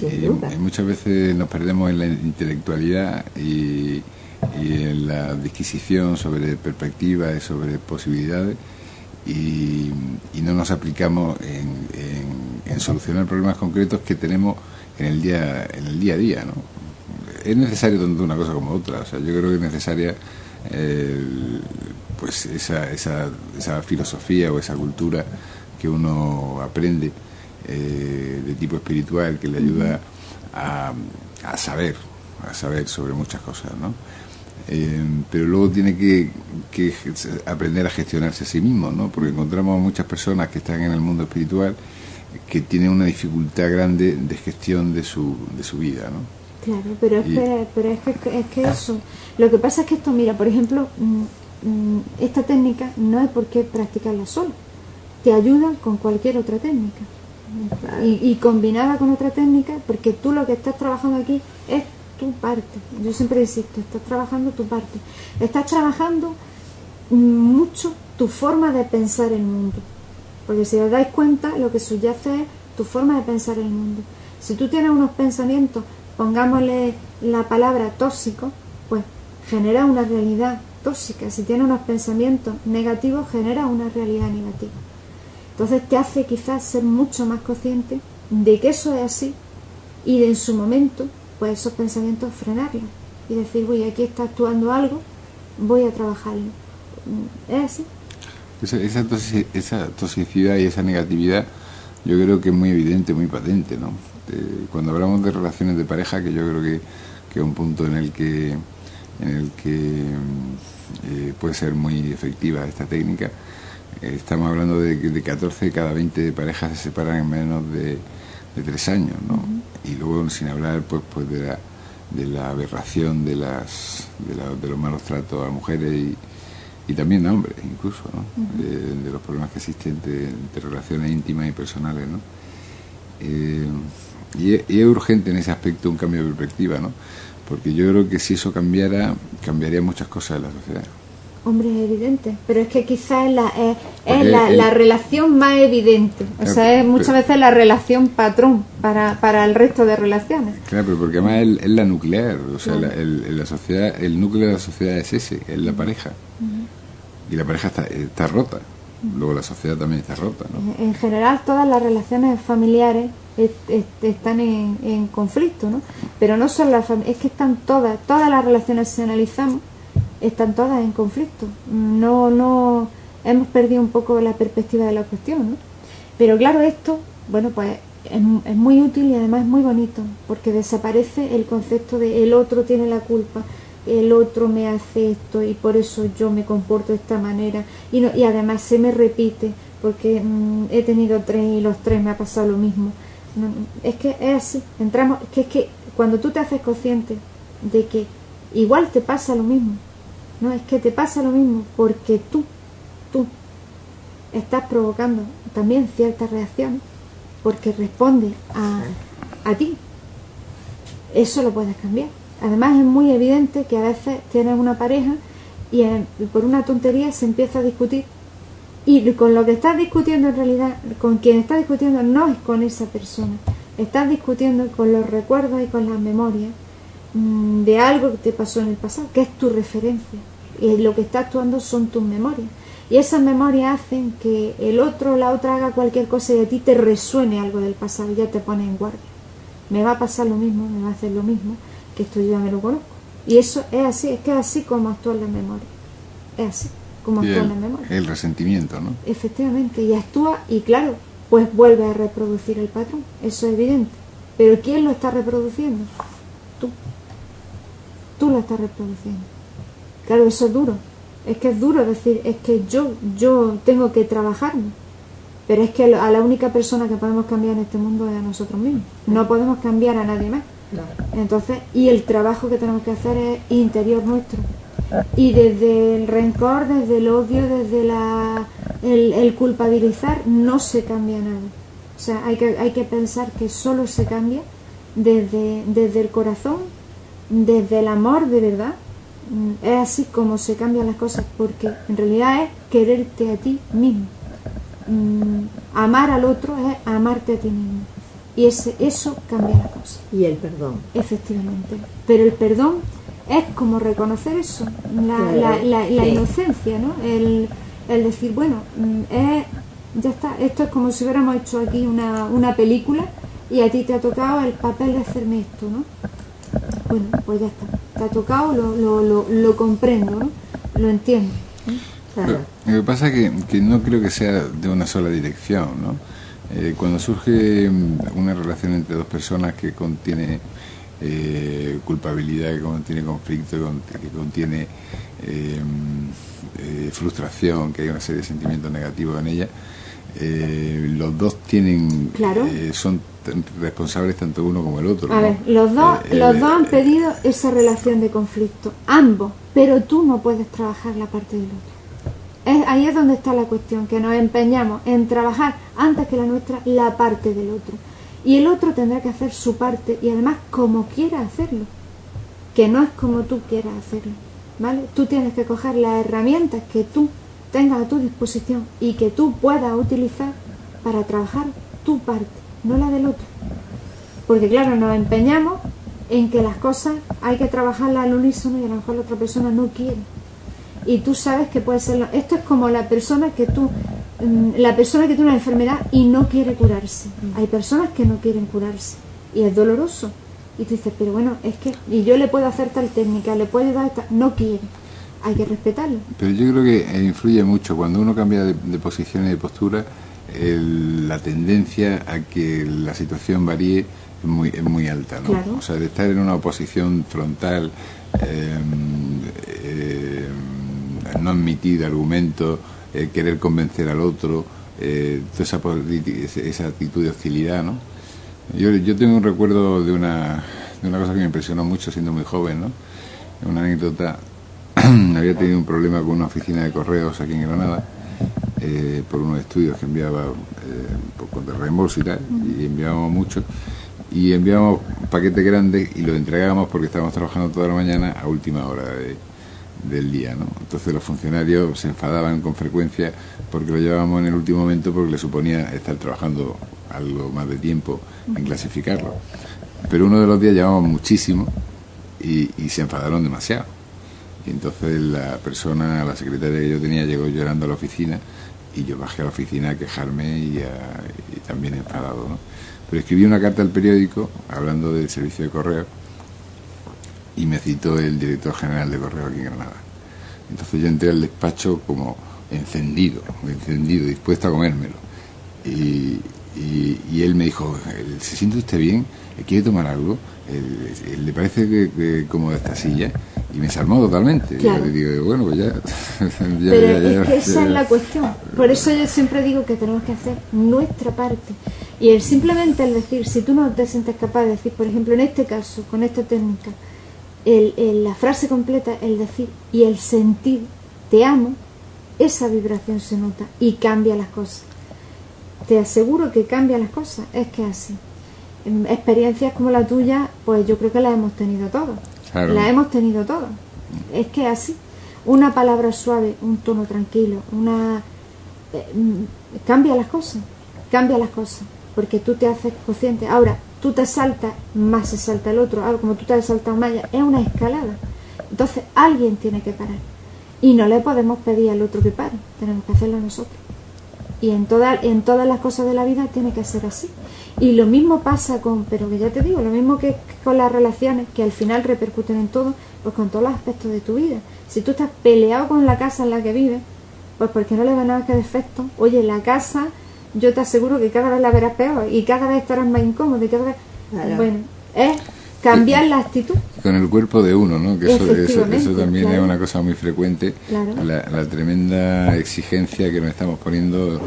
Y muchas veces nos perdemos en la intelectualidad y en la disquisición sobre perspectivas y sobre posibilidades y no nos aplicamos en solucionar problemas concretos que tenemos en el día a día, ¿no? Es necesario tanto una cosa como otra, o sea, yo creo que es necesaria pues esa filosofía o esa cultura que uno aprende de tipo espiritual, que le ayuda a saber sobre muchas cosas, ¿no? Pero luego tiene que aprender a gestionarse a sí mismo, ¿no? Porque encontramos muchas personas que están en el mundo espiritual que tienen una dificultad grande de gestión de su vida, ¿no? Claro, pero es que eso, lo que pasa es que esto, mira, por ejemplo, esta técnica no hay por qué practicarla sola, te ayuda con cualquier otra técnica, Claro. Y combinada con otra técnica, porque tú lo que estás trabajando aquí es tu parte. Yo siempre insisto, estás trabajando tu parte. Estás trabajando mucho tu forma de pensar el mundo. Porque si os dais cuenta, lo que subyace es tu forma de pensar el mundo. Si tú tienes unos pensamientos, pongámosle la palabra tóxico, pues genera una realidad tóxica. Si tienes unos pensamientos negativos, genera una realidad negativa. Entonces te hace quizás ser mucho más consciente de que eso es así y de en su momento, pues esos pensamientos frenarlos y decir, uy, aquí está actuando algo, voy a trabajarlo. ¿Es así? Esa toxicidad y esa negatividad yo creo que es muy evidente, muy patente, ¿no? Cuando hablamos de relaciones de pareja, que yo creo que es un punto en el que puede ser muy efectiva esta técnica, estamos hablando de 14 de cada 20 parejas se separan en menos de 3 años, ¿no? Y luego, sin hablar pues de la aberración de los malos tratos a mujeres y también a hombres incluso, ¿no? De los problemas que existen de relaciones íntimas y personales, ¿no? Y es urgente en ese aspecto un cambio de perspectiva, ¿no? Porque yo creo que si eso cambiaría muchas cosas en la sociedad. Hombre, es evidente, pero es que quizás es la relación más evidente, o sea, es muchas veces la relación patrón para el resto de relaciones. Claro, pero porque además es la nuclear, o sea, la sociedad, el núcleo de la sociedad es ese, es la pareja. Y la pareja está rota, luego la sociedad también está rota, ¿no? En general todas las relaciones familiares están en conflicto, ¿no? Pero no solo las familias, es que están todas las relaciones, si analizamos, están todas en conflicto. No hemos perdido un poco la perspectiva de la cuestión, ¿no? Pero claro, esto, bueno, pues es muy útil y además es muy bonito, porque desaparece el concepto de el otro tiene la culpa, el otro me hace esto y por eso yo me comporto de esta manera, y además se me repite porque he tenido 3 y los 3 me ha pasado lo mismo. Es que es así, entramos, es que cuando tú te haces consciente de que igual te pasa lo mismo, no, es que te pasa lo mismo porque tú estás provocando también ciertas reacciones porque responde a ti. Eso lo puedes cambiar. Además es muy evidente que a veces tienes una pareja y por una tontería se empieza a discutir y con lo que estás discutiendo en realidad, con quien estás discutiendo no es con esa persona, estás discutiendo con los recuerdos y con las memorias de algo que te pasó en el pasado, que es tu referencia, y lo que está actuando son tus memorias, y esas memorias hacen que el otro o la otra haga cualquier cosa y a ti te resuene algo del pasado y ya te pones en guardia. Me va a pasar lo mismo, me va a hacer lo mismo, que esto yo ya me lo conozco, y eso es así, es que es así como actúan las memorias, es así como actúan las memorias. El resentimiento, ¿no? Efectivamente, y actúa y claro, pues vuelve a reproducir el patrón, eso es evidente, pero ¿quién lo está reproduciendo? Tú lo estás reproduciendo. Claro, eso es duro. Es que es duro decir, es que yo tengo que trabajarme. Pero es que a la única persona que podemos cambiar en este mundo es a nosotros mismos. No podemos cambiar a nadie más. Entonces, y el trabajo que tenemos que hacer es interior nuestro. Y desde el rencor, desde el odio, desde el culpabilizar, no se cambia nada. O sea, hay que pensar que solo se cambia desde el corazón, desde el amor de verdad. Es así como se cambian las cosas, porque en realidad es quererte a ti mismo. Amar al otro es amarte a ti mismo, y eso cambia las cosas. Y el perdón, efectivamente, pero el perdón es como reconocer eso, la inocencia, ¿no? El decir, bueno, ya está, esto es como si hubiéramos hecho aquí una película y a ti te ha tocado el papel de hacerme esto, ¿no? Bueno, pues ya está, te ha tocado, lo comprendo, ¿no? Lo entiendo, ¿no? claro. Lo que pasa es que no creo que sea de una sola dirección, ¿no? Cuando surge una relación entre dos personas que contiene culpabilidad, que contiene conflicto, que contiene frustración, que hay una serie de sentimientos negativos en ella, los dos tienen claro. Son responsables tanto uno como el otro, a ¿no? ver, los dos han pedido esa relación de conflicto, ambos, pero tú no puedes trabajar la parte del otro. Ahí es donde está la cuestión, que nos empeñamos en trabajar antes que la nuestra la parte del otro. Y el otro tendrá que hacer su parte, y además como quiera hacerlo, que no es como tú quieras hacerlo, ¿vale? Tú tienes que coger las herramientas que tú tengas a tu disposición y que tú puedas utilizar para trabajar tu parte, no la del otro. Porque claro, nos empeñamos en que las cosas hay que trabajarlas al unísono y a lo mejor la otra persona no quiere. Y tú sabes que puede ser... Esto es como la persona que tiene una enfermedad y no quiere curarse. Hay personas que no quieren curarse y es doloroso. Y tú dices, pero bueno, es que... Y yo le puedo hacer tal técnica, le puedo dar esta... No quiere. Hay que respetarlo. Pero yo creo que influye mucho. Cuando uno cambia de posición y de postura, la tendencia a que la situación varíe es muy alta, ¿no? Claro. O sea, de estar en una oposición frontal, no admitir argumentos, querer convencer al otro, toda esa actitud de hostilidad, ¿no? Yo tengo un recuerdo de una cosa que me impresionó mucho siendo muy joven, ¿no? Una anécdota. Había tenido un problema con una oficina de correos aquí en Granada, por unos estudios que enviaba con reembolso y tal, y enviábamos mucho, y enviábamos paquetes grandes y los entregábamos porque estábamos trabajando toda la mañana a última hora del día, ¿no? Entonces los funcionarios se enfadaban con frecuencia porque lo llevábamos en el último momento, porque le suponía estar trabajando algo más de tiempo en clasificarlo. Pero uno de los días llevábamos muchísimo y se enfadaron demasiado. Y entonces la secretaria que yo tenía, llegó llorando a la oficina, y yo bajé a la oficina a quejarme y también enfadado, ¿no? Pero escribí una carta al periódico hablando del servicio de correo y me citó el director general de correo aquí en Granada. Entonces yo entré al despacho como encendido, dispuesto a comérmelo. Y él me dijo, ¿se siente usted bien? ¿Quiere tomar algo? ¿Le parece que como de esta silla? Y me desarmó totalmente. Claro. Y digo, bueno, pues ya. Pero es que esa es la cuestión. Por eso yo siempre digo que tenemos que hacer nuestra parte. Y simplemente el decir, si tú no te sientes capaz de decir, por ejemplo, en este caso, con esta técnica, la frase completa, el decir y el sentir, te amo, esa vibración se nota y cambia las cosas. Te aseguro que cambia las cosas. Es que así. Experiencias como la tuya, pues yo creo que las hemos tenido todos. Claro. Las hemos tenido todos. Es que así. Una palabra suave, un tono tranquilo, cambia las cosas. Cambia las cosas. Porque tú te haces consciente. Ahora, tú te saltas, más se salta el otro. Ahora, como tú te has saltado más, es una escalada. Entonces, alguien tiene que parar. Y no le podemos pedir al otro que pare. Tenemos que hacerlo nosotros. Y en todas las cosas de la vida tiene que ser así. Y lo mismo pasa pero que ya te digo, lo mismo que con las relaciones, que al final repercuten en todo, pues con todos los aspectos de tu vida. Si tú estás peleado con la casa en la que vives, pues porque no le ves nada que defecto. Oye, la casa, yo te aseguro que cada vez la verás peor y cada vez estarás más incómodo y cada vez... Claro. Bueno, es cambiar la actitud. Con el cuerpo de uno, ¿no? Que eso también claro. Es una cosa muy frecuente. Claro. La tremenda exigencia que nos estamos poniendo,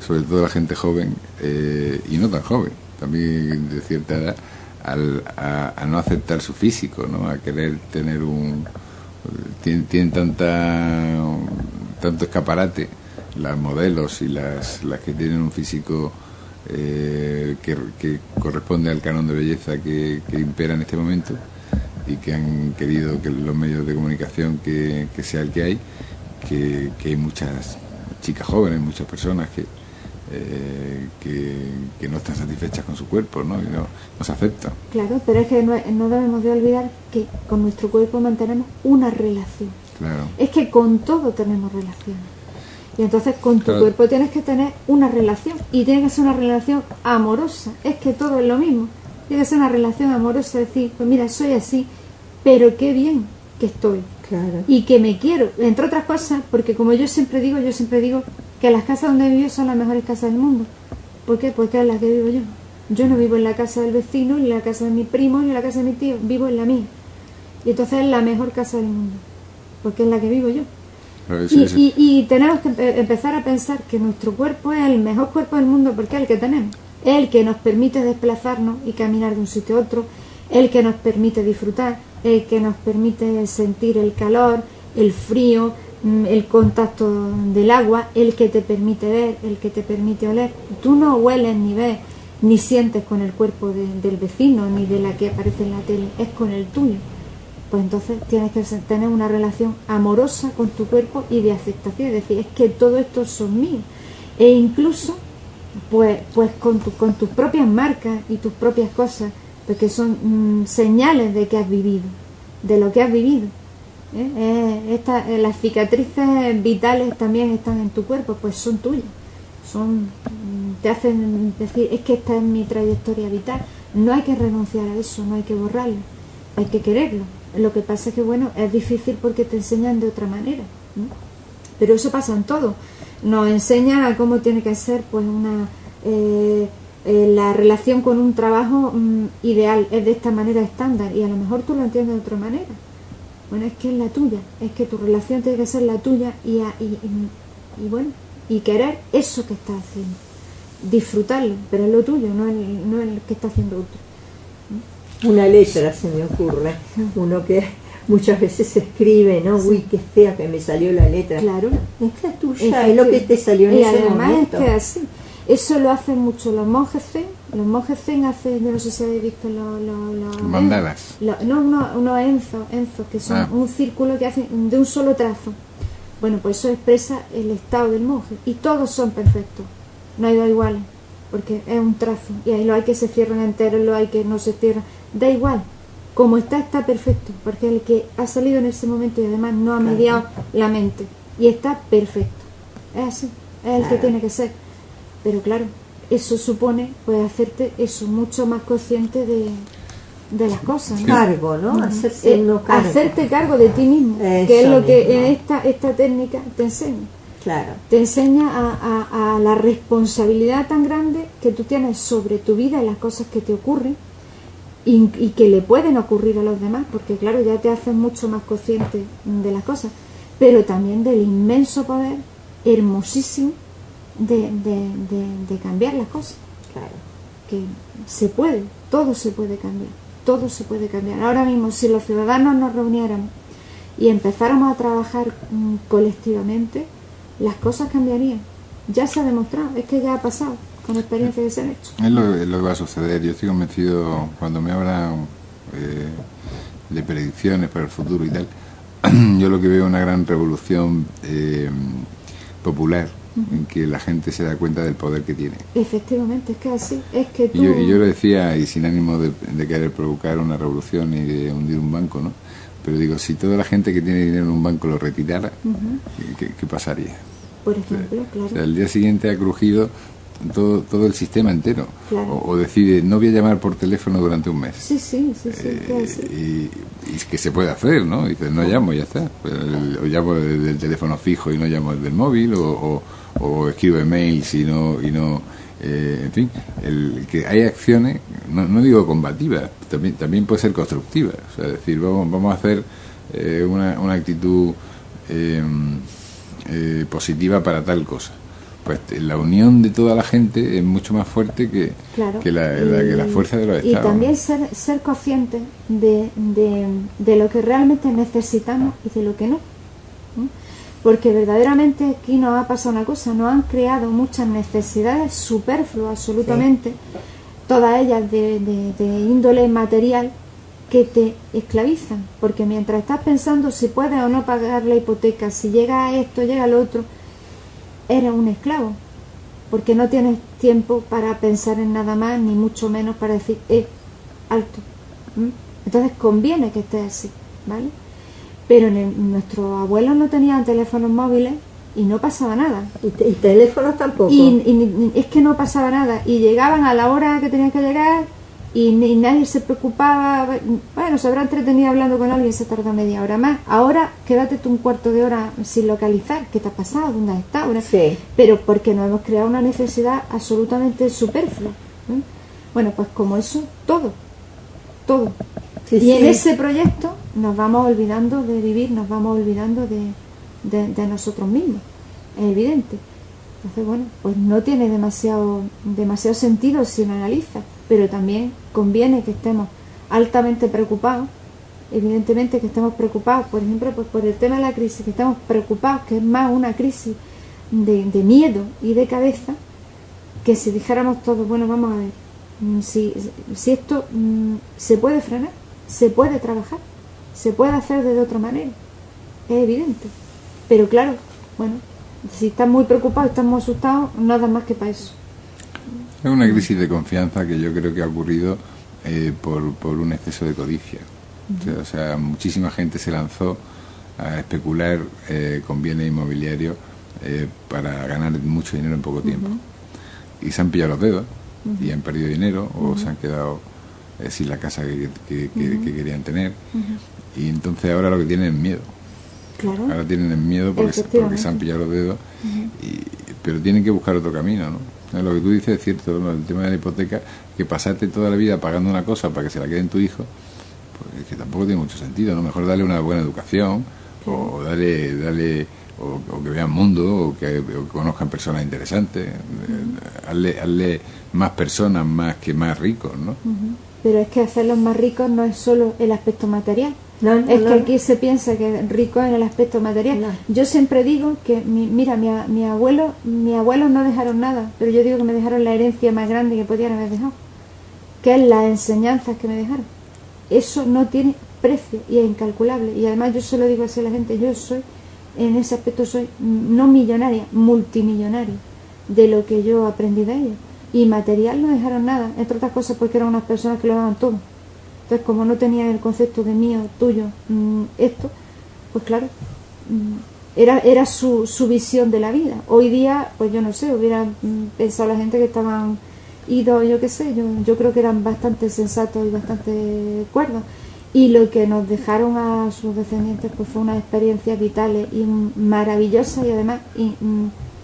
sobre todo la gente joven, y no tan joven, también de cierta edad, a no aceptar su físico, ¿no? A querer tener tienen tanto escaparate las modelos y las que tienen un físico que corresponde al canon de belleza que impera en este momento, y que han querido que los medios de comunicación que sea el que hay, que hay muchas chicas jóvenes, muchas personas que no están satisfechas con su cuerpo, ¿no? Y no se aceptan. Claro, pero es que no debemos de olvidar que con nuestro cuerpo mantenemos una relación. Claro. Es que con todo tenemos relaciones. Y entonces con tu cuerpo tienes que tener una relación. Y tiene que ser una relación amorosa. Es que todo es lo mismo. Tiene que ser una relación amorosa. Decir, pues mira, soy así, pero qué bien que estoy. Claro. Y que me quiero. Entre otras cosas, porque como yo siempre digo que las casas donde vivo son las mejores casas del mundo. ¿Por qué? Porque es la que vivo yo. Yo no vivo en la casa del vecino, ni en la casa de mi primo, ni en la casa de mi tío. Vivo en la mía. Y entonces es la mejor casa del mundo. Porque es la que vivo yo. Y tenemos que empezar a pensar que nuestro cuerpo es el mejor cuerpo del mundo porque es el que tenemos. Es el que nos permite desplazarnos y caminar de un sitio a otro. El que nos permite disfrutar. El que nos permite sentir el calor, el frío, el contacto del agua, el que te permite ver, el que te permite oler. Tú no hueles ni ves ni sientes con el cuerpo del vecino ni de la que aparece en la tele, es con el tuyo. Pues entonces tienes que tener una relación amorosa con tu cuerpo y de aceptación, es decir, es que todo esto son míos. E incluso pues con tus propias marcas y tus propias cosas, pues que son señales de que has vivido, de lo que has vivido. Las cicatrices vitales también están en tu cuerpo, pues son tuyas, te hacen decir, es que esta es mi trayectoria vital. No hay que renunciar a eso, no hay que borrarlo, hay que quererlo. Lo que pasa es que bueno, es difícil porque te enseñan de otra manera, ¿no? Pero eso pasa en todo. Nos enseñan a cómo tiene que ser pues la relación con un trabajo ideal, es de esta manera estándar, y a lo mejor tú lo entiendes de otra manera. Bueno, es que es la tuya, es que tu relación tiene que ser la tuya y bueno, y querer eso que estás haciendo, disfrutarlo, pero es lo tuyo, no el que está haciendo otro. Una letra se me ocurre, uno que muchas veces se escribe, ¿no? Sí. Uy, qué fea que me salió la letra. Claro. Es la tuya, es lo que te salió en ese momento. Y además es que así. Eso lo hacen mucho los monjes zen. Los monjes zen hacen, yo no sé si habéis visto los mandalas. Unos enzos que son un círculo que hacen de un solo trazo. Bueno, pues eso expresa el estado del monje. Y todos son perfectos. No hay dos iguales. Porque es un trazo. Y ahí lo hay que se cierran enteros, lo hay que no se cierran. Da igual. Como está perfecto. Porque el que ha salido en ese momento y además no ha mediado la mente. Y está perfecto. Es así. Es el que tiene que ser. Pero claro, eso supone pues hacerte eso mucho más consciente de las cosas, ¿no? Cargo, ¿no? Hacerte cargo de ti mismo, eso que es lo que en esta técnica te enseña. Claro. Te enseña a la responsabilidad tan grande que tú tienes sobre tu vida y las cosas que te ocurren y que le pueden ocurrir a los demás, porque claro, ya te haces mucho más consciente de las cosas, pero también del inmenso poder hermosísimo de cambiar las cosas. Claro. Que se puede, todo se puede cambiar, todo se puede cambiar. Ahora mismo, si los ciudadanos nos reuniéramos y empezáramos a trabajar colectivamente, las cosas cambiarían. Ya se ha demostrado, es que ya ha pasado con experiencias que se han hecho. Es lo que va a suceder. Yo estoy convencido, cuando me hablan de predicciones para el futuro y tal, yo lo que veo es una gran revolución popular, en que la gente se da cuenta del poder que tiene. Efectivamente, es que así, es que tú... Y yo lo decía, y sin ánimo de querer provocar una revolución y de hundir un banco, ¿no? Pero digo, si toda la gente que tiene dinero en un banco lo retirara, ¿qué pasaría? Por ejemplo, claro. O sea, el día siguiente ha crujido todo el sistema entero. Claro. O decide, no voy a llamar por teléfono durante un mes. Sí, claro, sí. Y es que se puede hacer, ¿no? Dices, no llamo, ya está. O llamo del teléfono fijo y no llamo del móvil, o escribo emails y no en fin, que hay acciones, no digo combativas, también puede ser constructivas. O sea, decir, vamos a hacer una actitud positiva para tal cosa. Pues la unión de toda la gente es mucho más fuerte que la fuerza de los estados. Y también ser consciente de lo que realmente necesitamos y de lo que no. Porque verdaderamente aquí nos ha pasado una cosa, nos han creado muchas necesidades superfluas absolutamente, todas ellas de índole material, que te esclavizan. Porque mientras estás pensando si puedes o no pagar la hipoteca, si llega a esto, llega a lo otro, eres un esclavo, porque no tienes tiempo para pensar en nada más, ni mucho menos para decir, alto. Entonces conviene que estés así, ¿vale? Pero nuestros abuelos no tenían teléfonos móviles y no pasaba nada. Y teléfonos tampoco. Y es que no pasaba nada. Y llegaban a la hora que tenían que llegar y nadie se preocupaba. Bueno, se habrá entretenido hablando con alguien, se tarda media hora más. Ahora quédate tú un cuarto de hora sin localizar. ¿Qué te ha pasado? ¿Dónde has estado? Sí. Pero porque nos hemos creado una necesidad absolutamente superflua. Bueno, pues como eso, todo. En ese proyecto nos vamos olvidando de vivir, nos vamos olvidando de nosotros mismos, es evidente. Entonces, bueno, pues no tiene demasiado sentido si lo analizas, pero también conviene que estemos altamente preocupados evidentemente que estamos preocupados, por ejemplo, pues por el tema de la crisis, que estamos preocupados, que es más una crisis de miedo y de cabeza, que si dijéramos todos, bueno, vamos a ver, si esto se puede frenar, se puede trabajar, se puede hacer de otra manera, es evidente. Pero claro, bueno, si están muy preocupados, estamos asustados, nada más que para eso. Es una crisis de confianza que yo creo que ha ocurrido por un exceso de codicia. O sea, muchísima gente se lanzó a especular con bienes inmobiliarios para ganar mucho dinero en poco tiempo. Y se han pillado los dedos y han perdido dinero o se han quedado sin la casa que querían tener. Y entonces ahora lo que tienen es miedo. Claro. Ahora tienen miedo porque se han pillado los dedos, pero tienen que buscar otro camino, ¿no? Lo que tú dices es cierto, ¿no? El tema de la hipoteca, que pasarte toda la vida pagando una cosa para que se la quede en tu hijo, pues es que tampoco tiene mucho sentido, ¿no? Mejor darle una buena educación, o darle o que vean mundo, o que conozcan personas interesantes, hazle más personas más ricos, ¿no? Pero es que hacerlos más ricos no es solo el aspecto material. Que aquí se piensa que rico en el aspecto material. Yo siempre digo que mi abuelos no dejaron nada, pero yo digo que me dejaron la herencia más grande que podían haber dejado, que es las enseñanzas que me dejaron. Eso no tiene precio y es incalculable. Y además yo se lo digo así a la gente, yo soy, en ese aspecto soy no millonaria, multimillonaria de lo que yo aprendí de ellos. Y material no dejaron nada, entre otras cosas porque eran unas personas que lo daban todo. Entonces, como no tenían el concepto de mío, tuyo, esto, pues claro, era su visión de la vida. Hoy día, pues yo no sé, hubiera pensado la gente que estaban idos, yo qué sé, yo creo que eran bastante sensatos y bastante cuerdos. Y lo que nos dejaron a sus descendientes pues fue unas experiencias vitales y maravillosas y además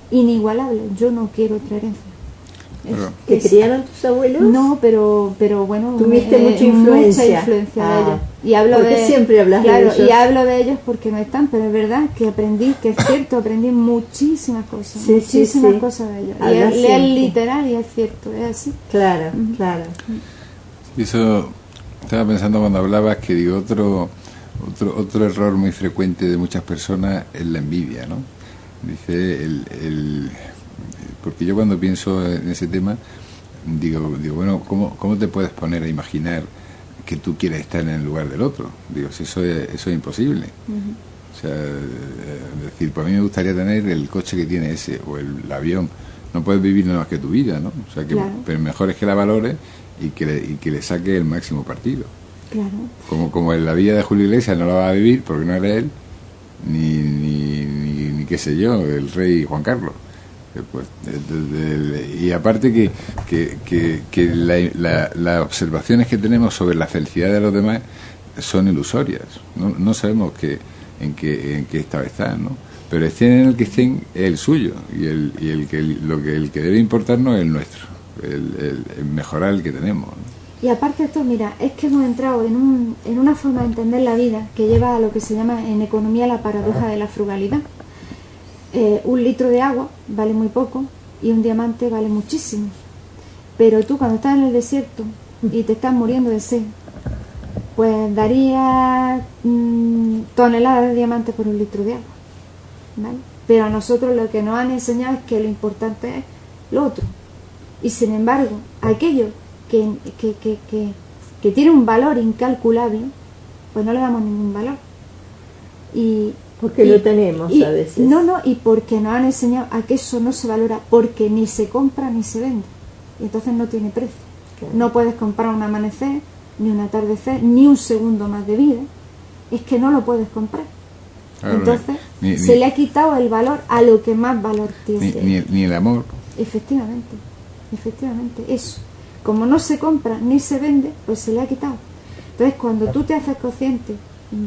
inigualables. Yo no quiero otra herencia. ¿Te criaron tus abuelos? No, pero bueno, tuviste mucha influencia de ellos. Y hablo porque siempre hablas de ellos. Y hablo de ellos porque no están, pero es verdad que aprendí muchísimas cosas, cosas de ellos. Y es literal y es cierto, es así. Claro. Y eso estaba pensando cuando hablabas, que digo, otro error muy frecuente de muchas personas es la envidia, ¿no? Dice porque yo cuando pienso en ese tema digo bueno, ¿cómo te puedes poner a imaginar que tú quieres estar en el lugar del otro? Digo, si eso es imposible. O sea, decir, pues a mí me gustaría tener el coche que tiene ese o el avión. No puedes vivir nada más que tu vida, ¿no? O sea, que pero mejor es que la valores y que le saque el máximo partido. Claro. Como en la vida de Julio Iglesias no la va a vivir porque no era él, ni qué sé yo, el rey Juan Carlos. Pues, y aparte que las observaciones que tenemos sobre la felicidad de los demás son ilusorias. No sabemos en qué estado están, ¿no? Pero estén en el que estén, es el suyo, y el que debe importarnos es el nuestro, el mejorar el que tenemos, ¿no? Y aparte de esto, mira, es que hemos entrado en una forma de entender la vida que lleva a lo que se llama en economía la paradoja de la frugalidad. 1 litro de agua vale muy poco y un diamante vale muchísimo. Pero tú cuando estás en el desierto y te estás muriendo de sed, pues darías toneladas de diamantes por 1 litro de agua, ¿vale? Pero a nosotros lo que nos han enseñado es que lo importante es lo otro. Y sin embargo, aquello que tiene un valor incalculable, pues no le damos ningún valor. Porque lo tenemos a veces. Y porque nos han enseñado a que eso no se valora, porque ni se compra ni se vende. Y entonces no tiene precio. Claro. No puedes comprar un amanecer, ni un atardecer, ni un segundo más de vida. Es que no lo puedes comprar. Claro, entonces se le ha quitado el valor a lo que más valor tiene. Ni el amor. Efectivamente, eso. Como no se compra ni se vende, pues se le ha quitado. Entonces cuando tú te haces consciente,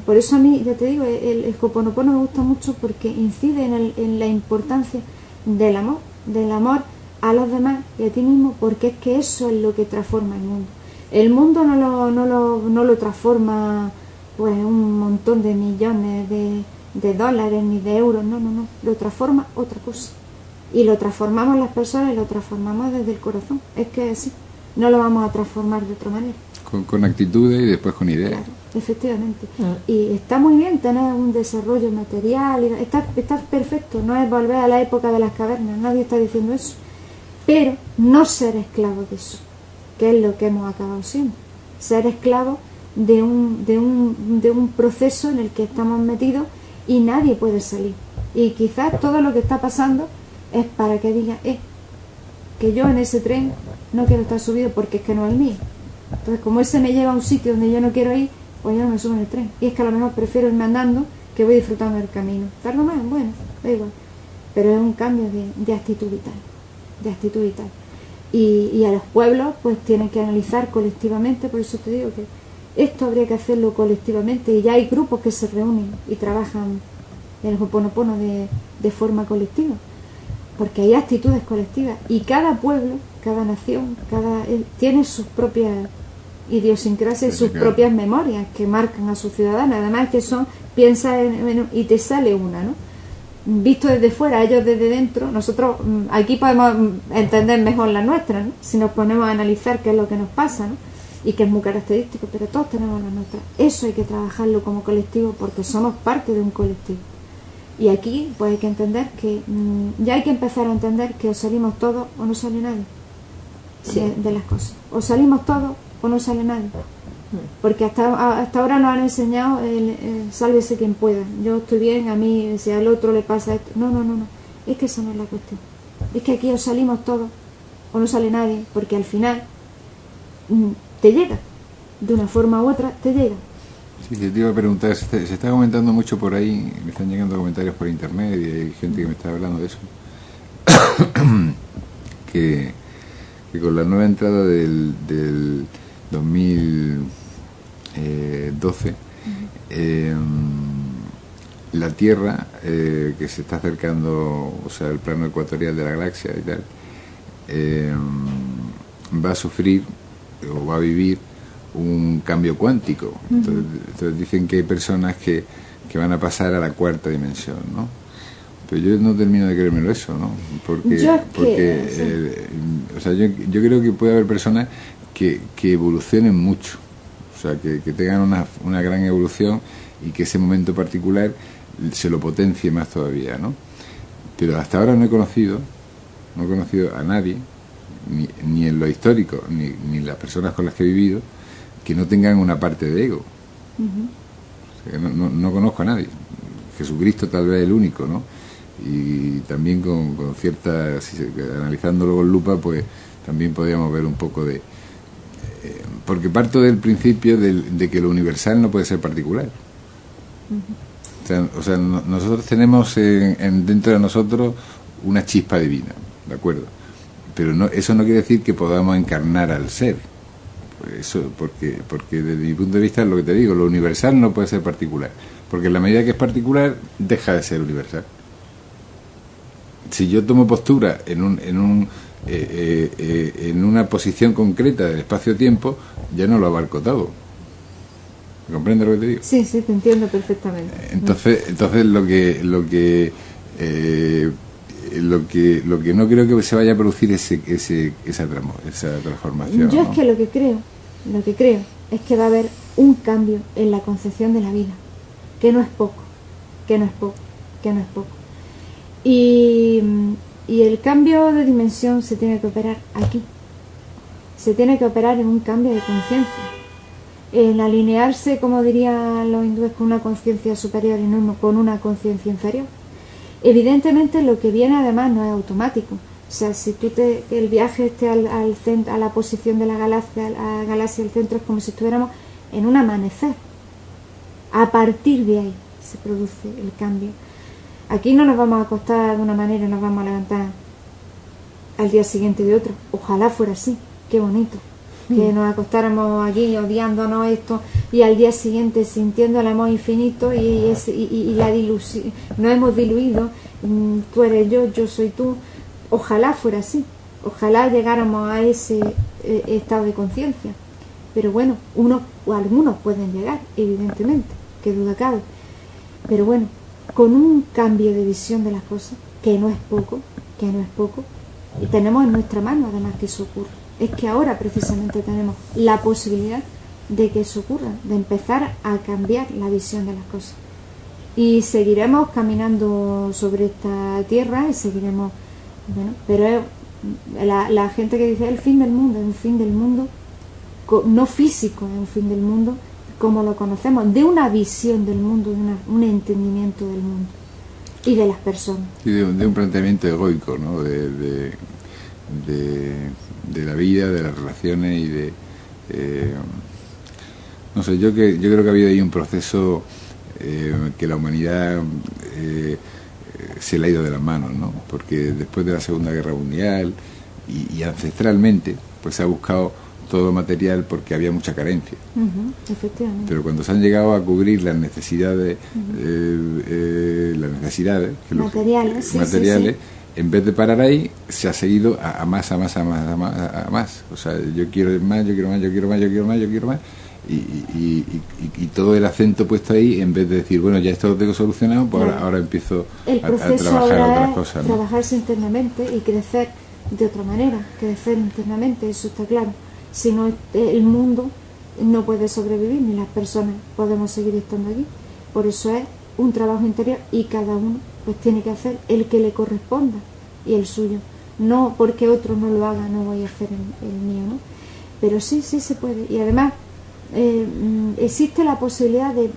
por eso a mí, ya te digo, el Ho'oponopono me gusta mucho porque incide en la importancia del amor a los demás y a ti mismo, porque es que eso es lo que transforma el mundo. El mundo no lo transforma pues un montón de millones de dólares ni de euros, no, lo transforma otra cosa. Y lo transformamos las personas y lo transformamos desde el corazón. Es que sí, no lo vamos a transformar de otra manera. con actitudes y después con ideas. Claro, efectivamente. Y está muy bien tener un desarrollo material, está perfecto, no es volver a la época de las cavernas, nadie está diciendo eso. Pero no ser esclavo de eso, que es lo que hemos acabado siendo. Ser esclavo de un proceso en el que estamos metidos y nadie puede salir. Y quizás todo lo que está pasando es para que diga, que yo en ese tren no quiero estar subido porque es que no es el mío. Entonces, como ese me lleva a un sitio donde yo no quiero ir, pues yo no me subo en el tren. Y es que a lo mejor prefiero irme andando, que voy disfrutando del camino. Tardo más, bueno, da igual. Pero es un cambio de actitud vital. De actitud vital. Y a los pueblos, pues tienen que analizar colectivamente, por eso te digo que esto habría que hacerlo colectivamente. Y ya hay grupos que se reúnen y trabajan el Ho'oponopono de forma colectiva. Porque hay actitudes colectivas. Y cada pueblo, cada nación, tiene sus propias idiosincrasias y sus propias memorias que marcan a sus ciudadanos. Además que piensa y te sale una, ¿no? Visto desde fuera, ellos desde dentro. Nosotros aquí podemos entender mejor la nuestra, ¿no? Si nos ponemos a analizar qué es lo que nos pasa, ¿no? Y que es muy característico, pero todos tenemos la nuestra. Eso hay que trabajarlo como colectivo porque somos parte de un colectivo. Y aquí pues hay que entender que ya hay que empezar a entender que o salimos todos o no sale nadie de las cosas. O salimos todos o no sale nadie. Porque hasta ahora nos han enseñado el sálvese quien pueda. Yo estoy bien, a mí, si al otro le pasa esto. No. Es que esa no es la cuestión. Es que aquí o salimos todos o no sale nadie, porque al final te llega. De una forma u otra te llega. Sí, te iba a preguntar, se está comentando mucho por ahí, me están llegando comentarios por internet y hay gente que me está hablando de eso, que con la nueva entrada del 2012, la Tierra, que se está acercando, o sea, el plano ecuatorial de la galaxia y tal, va a sufrir o va a vivir un cambio cuántico. Entonces dicen que hay personas que van a pasar a la cuarta dimensión, ¿no? Pero yo no termino de creérmelo eso, ¿no? Porque o sea, yo creo que puede haber personas que evolucionen mucho, o sea, que tengan una gran evolución y que ese momento particular se lo potencie más todavía, ¿no? Pero hasta ahora no he conocido a nadie, ni en lo histórico, ni las personas con las que he vivido, que no tengan una parte de ego. O sea, no conozco a nadie. Jesucristo tal vez es el único, ¿no? Y también con cierta, analizándolo con lupa, pues también podríamos ver un poco de... porque parto del principio de que lo universal no puede ser particular. O sea, nosotros tenemos dentro de nosotros una chispa divina, ¿de acuerdo? Pero eso no quiere decir que podamos encarnar al ser. Eso, porque desde mi punto de vista es lo que te digo, lo universal no puede ser particular, porque en la medida que es particular deja de ser universal. Si yo tomo postura en una posición concreta del espacio-tiempo, ya no lo abarco todo. ¿Me comprendes lo que te digo? Sí, te entiendo perfectamente. Entonces lo que no creo que se vaya a producir esa transformación. Yo ¿no? Es que lo que creo es que va a haber un cambio en la concepción de la vida, que no es poco. Y el cambio de dimensión se tiene que operar aquí. Se tiene que operar en un cambio de conciencia. En alinearse, como dirían los hindúes, con una conciencia superior y no con una conciencia inferior. Evidentemente lo que viene además no es automático. O sea, si el viaje al centro, a la posición de la galaxia al centro, es como si estuviéramos en un amanecer. A partir de ahí se produce el cambio. Aquí no nos vamos a acostar de una manera y nos vamos a levantar al día siguiente de otro. Ojalá fuera así, qué bonito. Que nos acostáramos aquí odiándonos esto y al día siguiente sintiendo el amor infinito y la dilusión. Nos hemos diluido, tú eres yo soy tú. Ojalá fuera así, ojalá llegáramos a ese estado de conciencia. Pero bueno, unos o algunos pueden llegar, evidentemente, que duda cabe. Pero bueno, con un cambio de visión de las cosas, que no es poco, y tenemos en nuestra mano además que eso ocurra. Es que ahora precisamente tenemos la posibilidad de que eso ocurra, de empezar a cambiar la visión de las cosas. Y seguiremos caminando sobre esta tierra y seguiremos, bueno, pero la gente que dice el fin del mundo, es un fin del mundo no físico, es un fin del mundo como lo conocemos, de una visión del mundo, de un entendimiento del mundo y de las personas. Y de un planteamiento egoico, ¿no? De la vida, de las relaciones y de... no sé, yo creo que ha habido ahí un proceso que la humanidad se le ha ido de las manos, ¿no? Porque después de la Segunda Guerra Mundial y ancestralmente, pues se ha buscado todo material porque había mucha carencia. Efectivamente. Pero cuando se han llegado a cubrir las necesidades, materiales, sí. En vez de parar ahí, se ha seguido a más. O sea, yo quiero más. Y todo el acento puesto ahí, en vez de decir, bueno, ya esto lo tengo solucionado, pues claro. ahora empiezo a trabajar otras cosas, ¿no? Trabajarse internamente y crecer de otra manera, crecer internamente, eso está claro. Si no, el mundo no puede sobrevivir, ni las personas podemos seguir estando aquí. Por eso es un trabajo interior y cada uno pues tiene que hacer el que le corresponda y el suyo. No porque otro no lo haga, no voy a hacer el mío, ¿no? Pero sí se puede. Y además existe la posibilidad de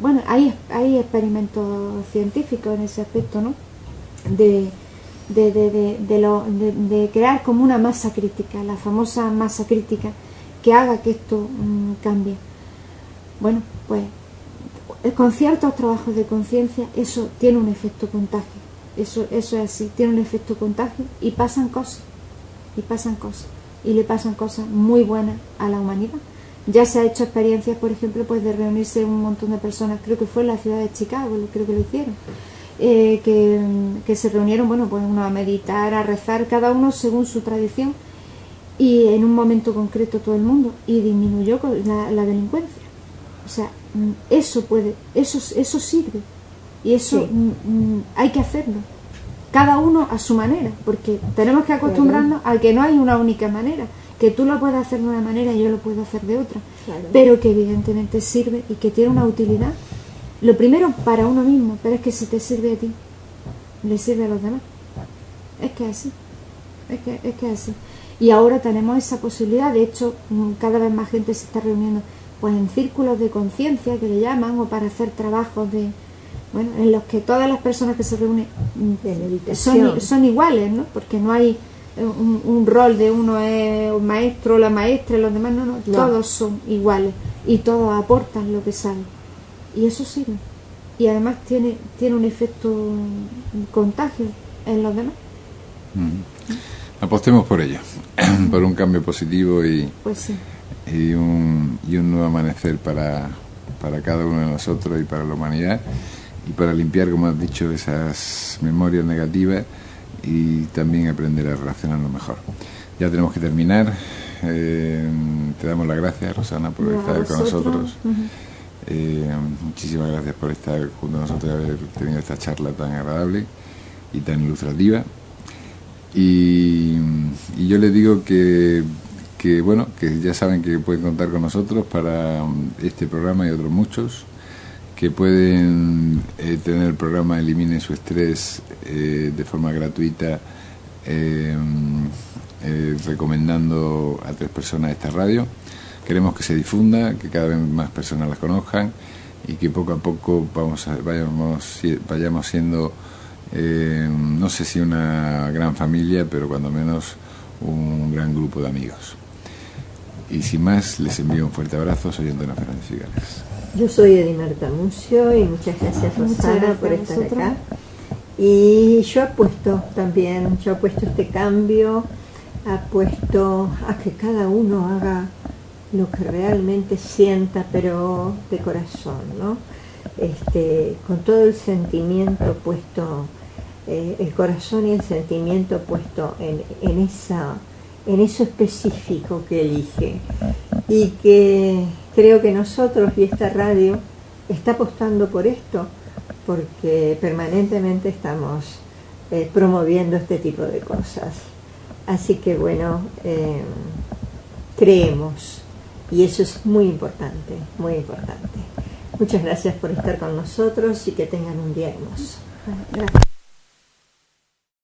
bueno, hay experimentos científicos en ese aspecto, ¿no? De crear como una masa crítica, la famosa masa crítica que haga que esto cambie. Bueno, pues con ciertos trabajos de conciencia eso tiene un efecto contagio, eso es así, tiene un efecto contagio y pasan cosas y le pasan cosas muy buenas a la humanidad. Ya se ha hecho experiencias, por ejemplo, pues de reunirse un montón de personas, creo que fue en la ciudad de Chicago, creo que lo hicieron, que se reunieron, bueno, pues uno a meditar, a rezar, cada uno según su tradición, y en un momento concreto todo el mundo, y disminuyó la delincuencia. O sea, eso sirve, y eso hay que hacerlo, cada uno a su manera, porque tenemos que acostumbrarnos a que no hay una única manera, que tú lo puedes hacer de una manera y yo lo puedo hacer de otra, pero que evidentemente sirve y que tiene una utilidad. Lo primero para uno mismo, pero es que si te sirve a ti, le sirve a los demás. Es que es así. Es que es así. Y ahora tenemos esa posibilidad. De hecho, cada vez más gente se está reuniendo pues en círculos de conciencia, que le llaman, o para hacer trabajos en los que todas las personas que se reúnen son iguales, ¿no? Porque no hay un rol de uno es un maestro, la maestra, y los demás no, todos son iguales y todos aportan lo que saben. Y eso sirve. Y además tiene un efecto contagio en los demás. Apostemos por ello, por un cambio positivo y un nuevo amanecer para cada uno de nosotros y para la humanidad, y para limpiar, como has dicho, esas memorias negativas y también aprender a relacionarnos mejor. Ya tenemos que terminar. Te damos las gracias, Rosana, por estar con nosotros. Muchísimas gracias por estar junto a nosotros y haber tenido esta charla tan agradable y tan ilustrativa. Y yo les digo que ya saben que pueden contar con nosotros para este programa y otros muchos, que pueden tener el programa Eliminen su estrés de forma gratuita, recomendando a 3 personas esta radio. Queremos que se difunda, que cada vez más personas la conozcan y que poco a poco vayamos siendo, no sé si una gran familia, pero cuando menos un gran grupo de amigos. Y sin más, les envío un fuerte abrazo. Soy Antonio Fernández Figueres. Yo soy Edimarta Mucio y muchas gracias, Rosana, por estar acá. Y yo apuesto este cambio, apuesto a que cada uno haga lo que realmente sienta, pero de corazón, ¿no? Con todo el sentimiento puesto, el corazón y el sentimiento puesto en eso específico que elige, y que creo que nosotros y esta radio está apostando por esto, porque permanentemente estamos promoviendo este tipo de cosas. Así que bueno, creemos Y eso es muy importante, muy importante. Muchas gracias por estar con nosotros y que tengan un día hermoso. Gracias.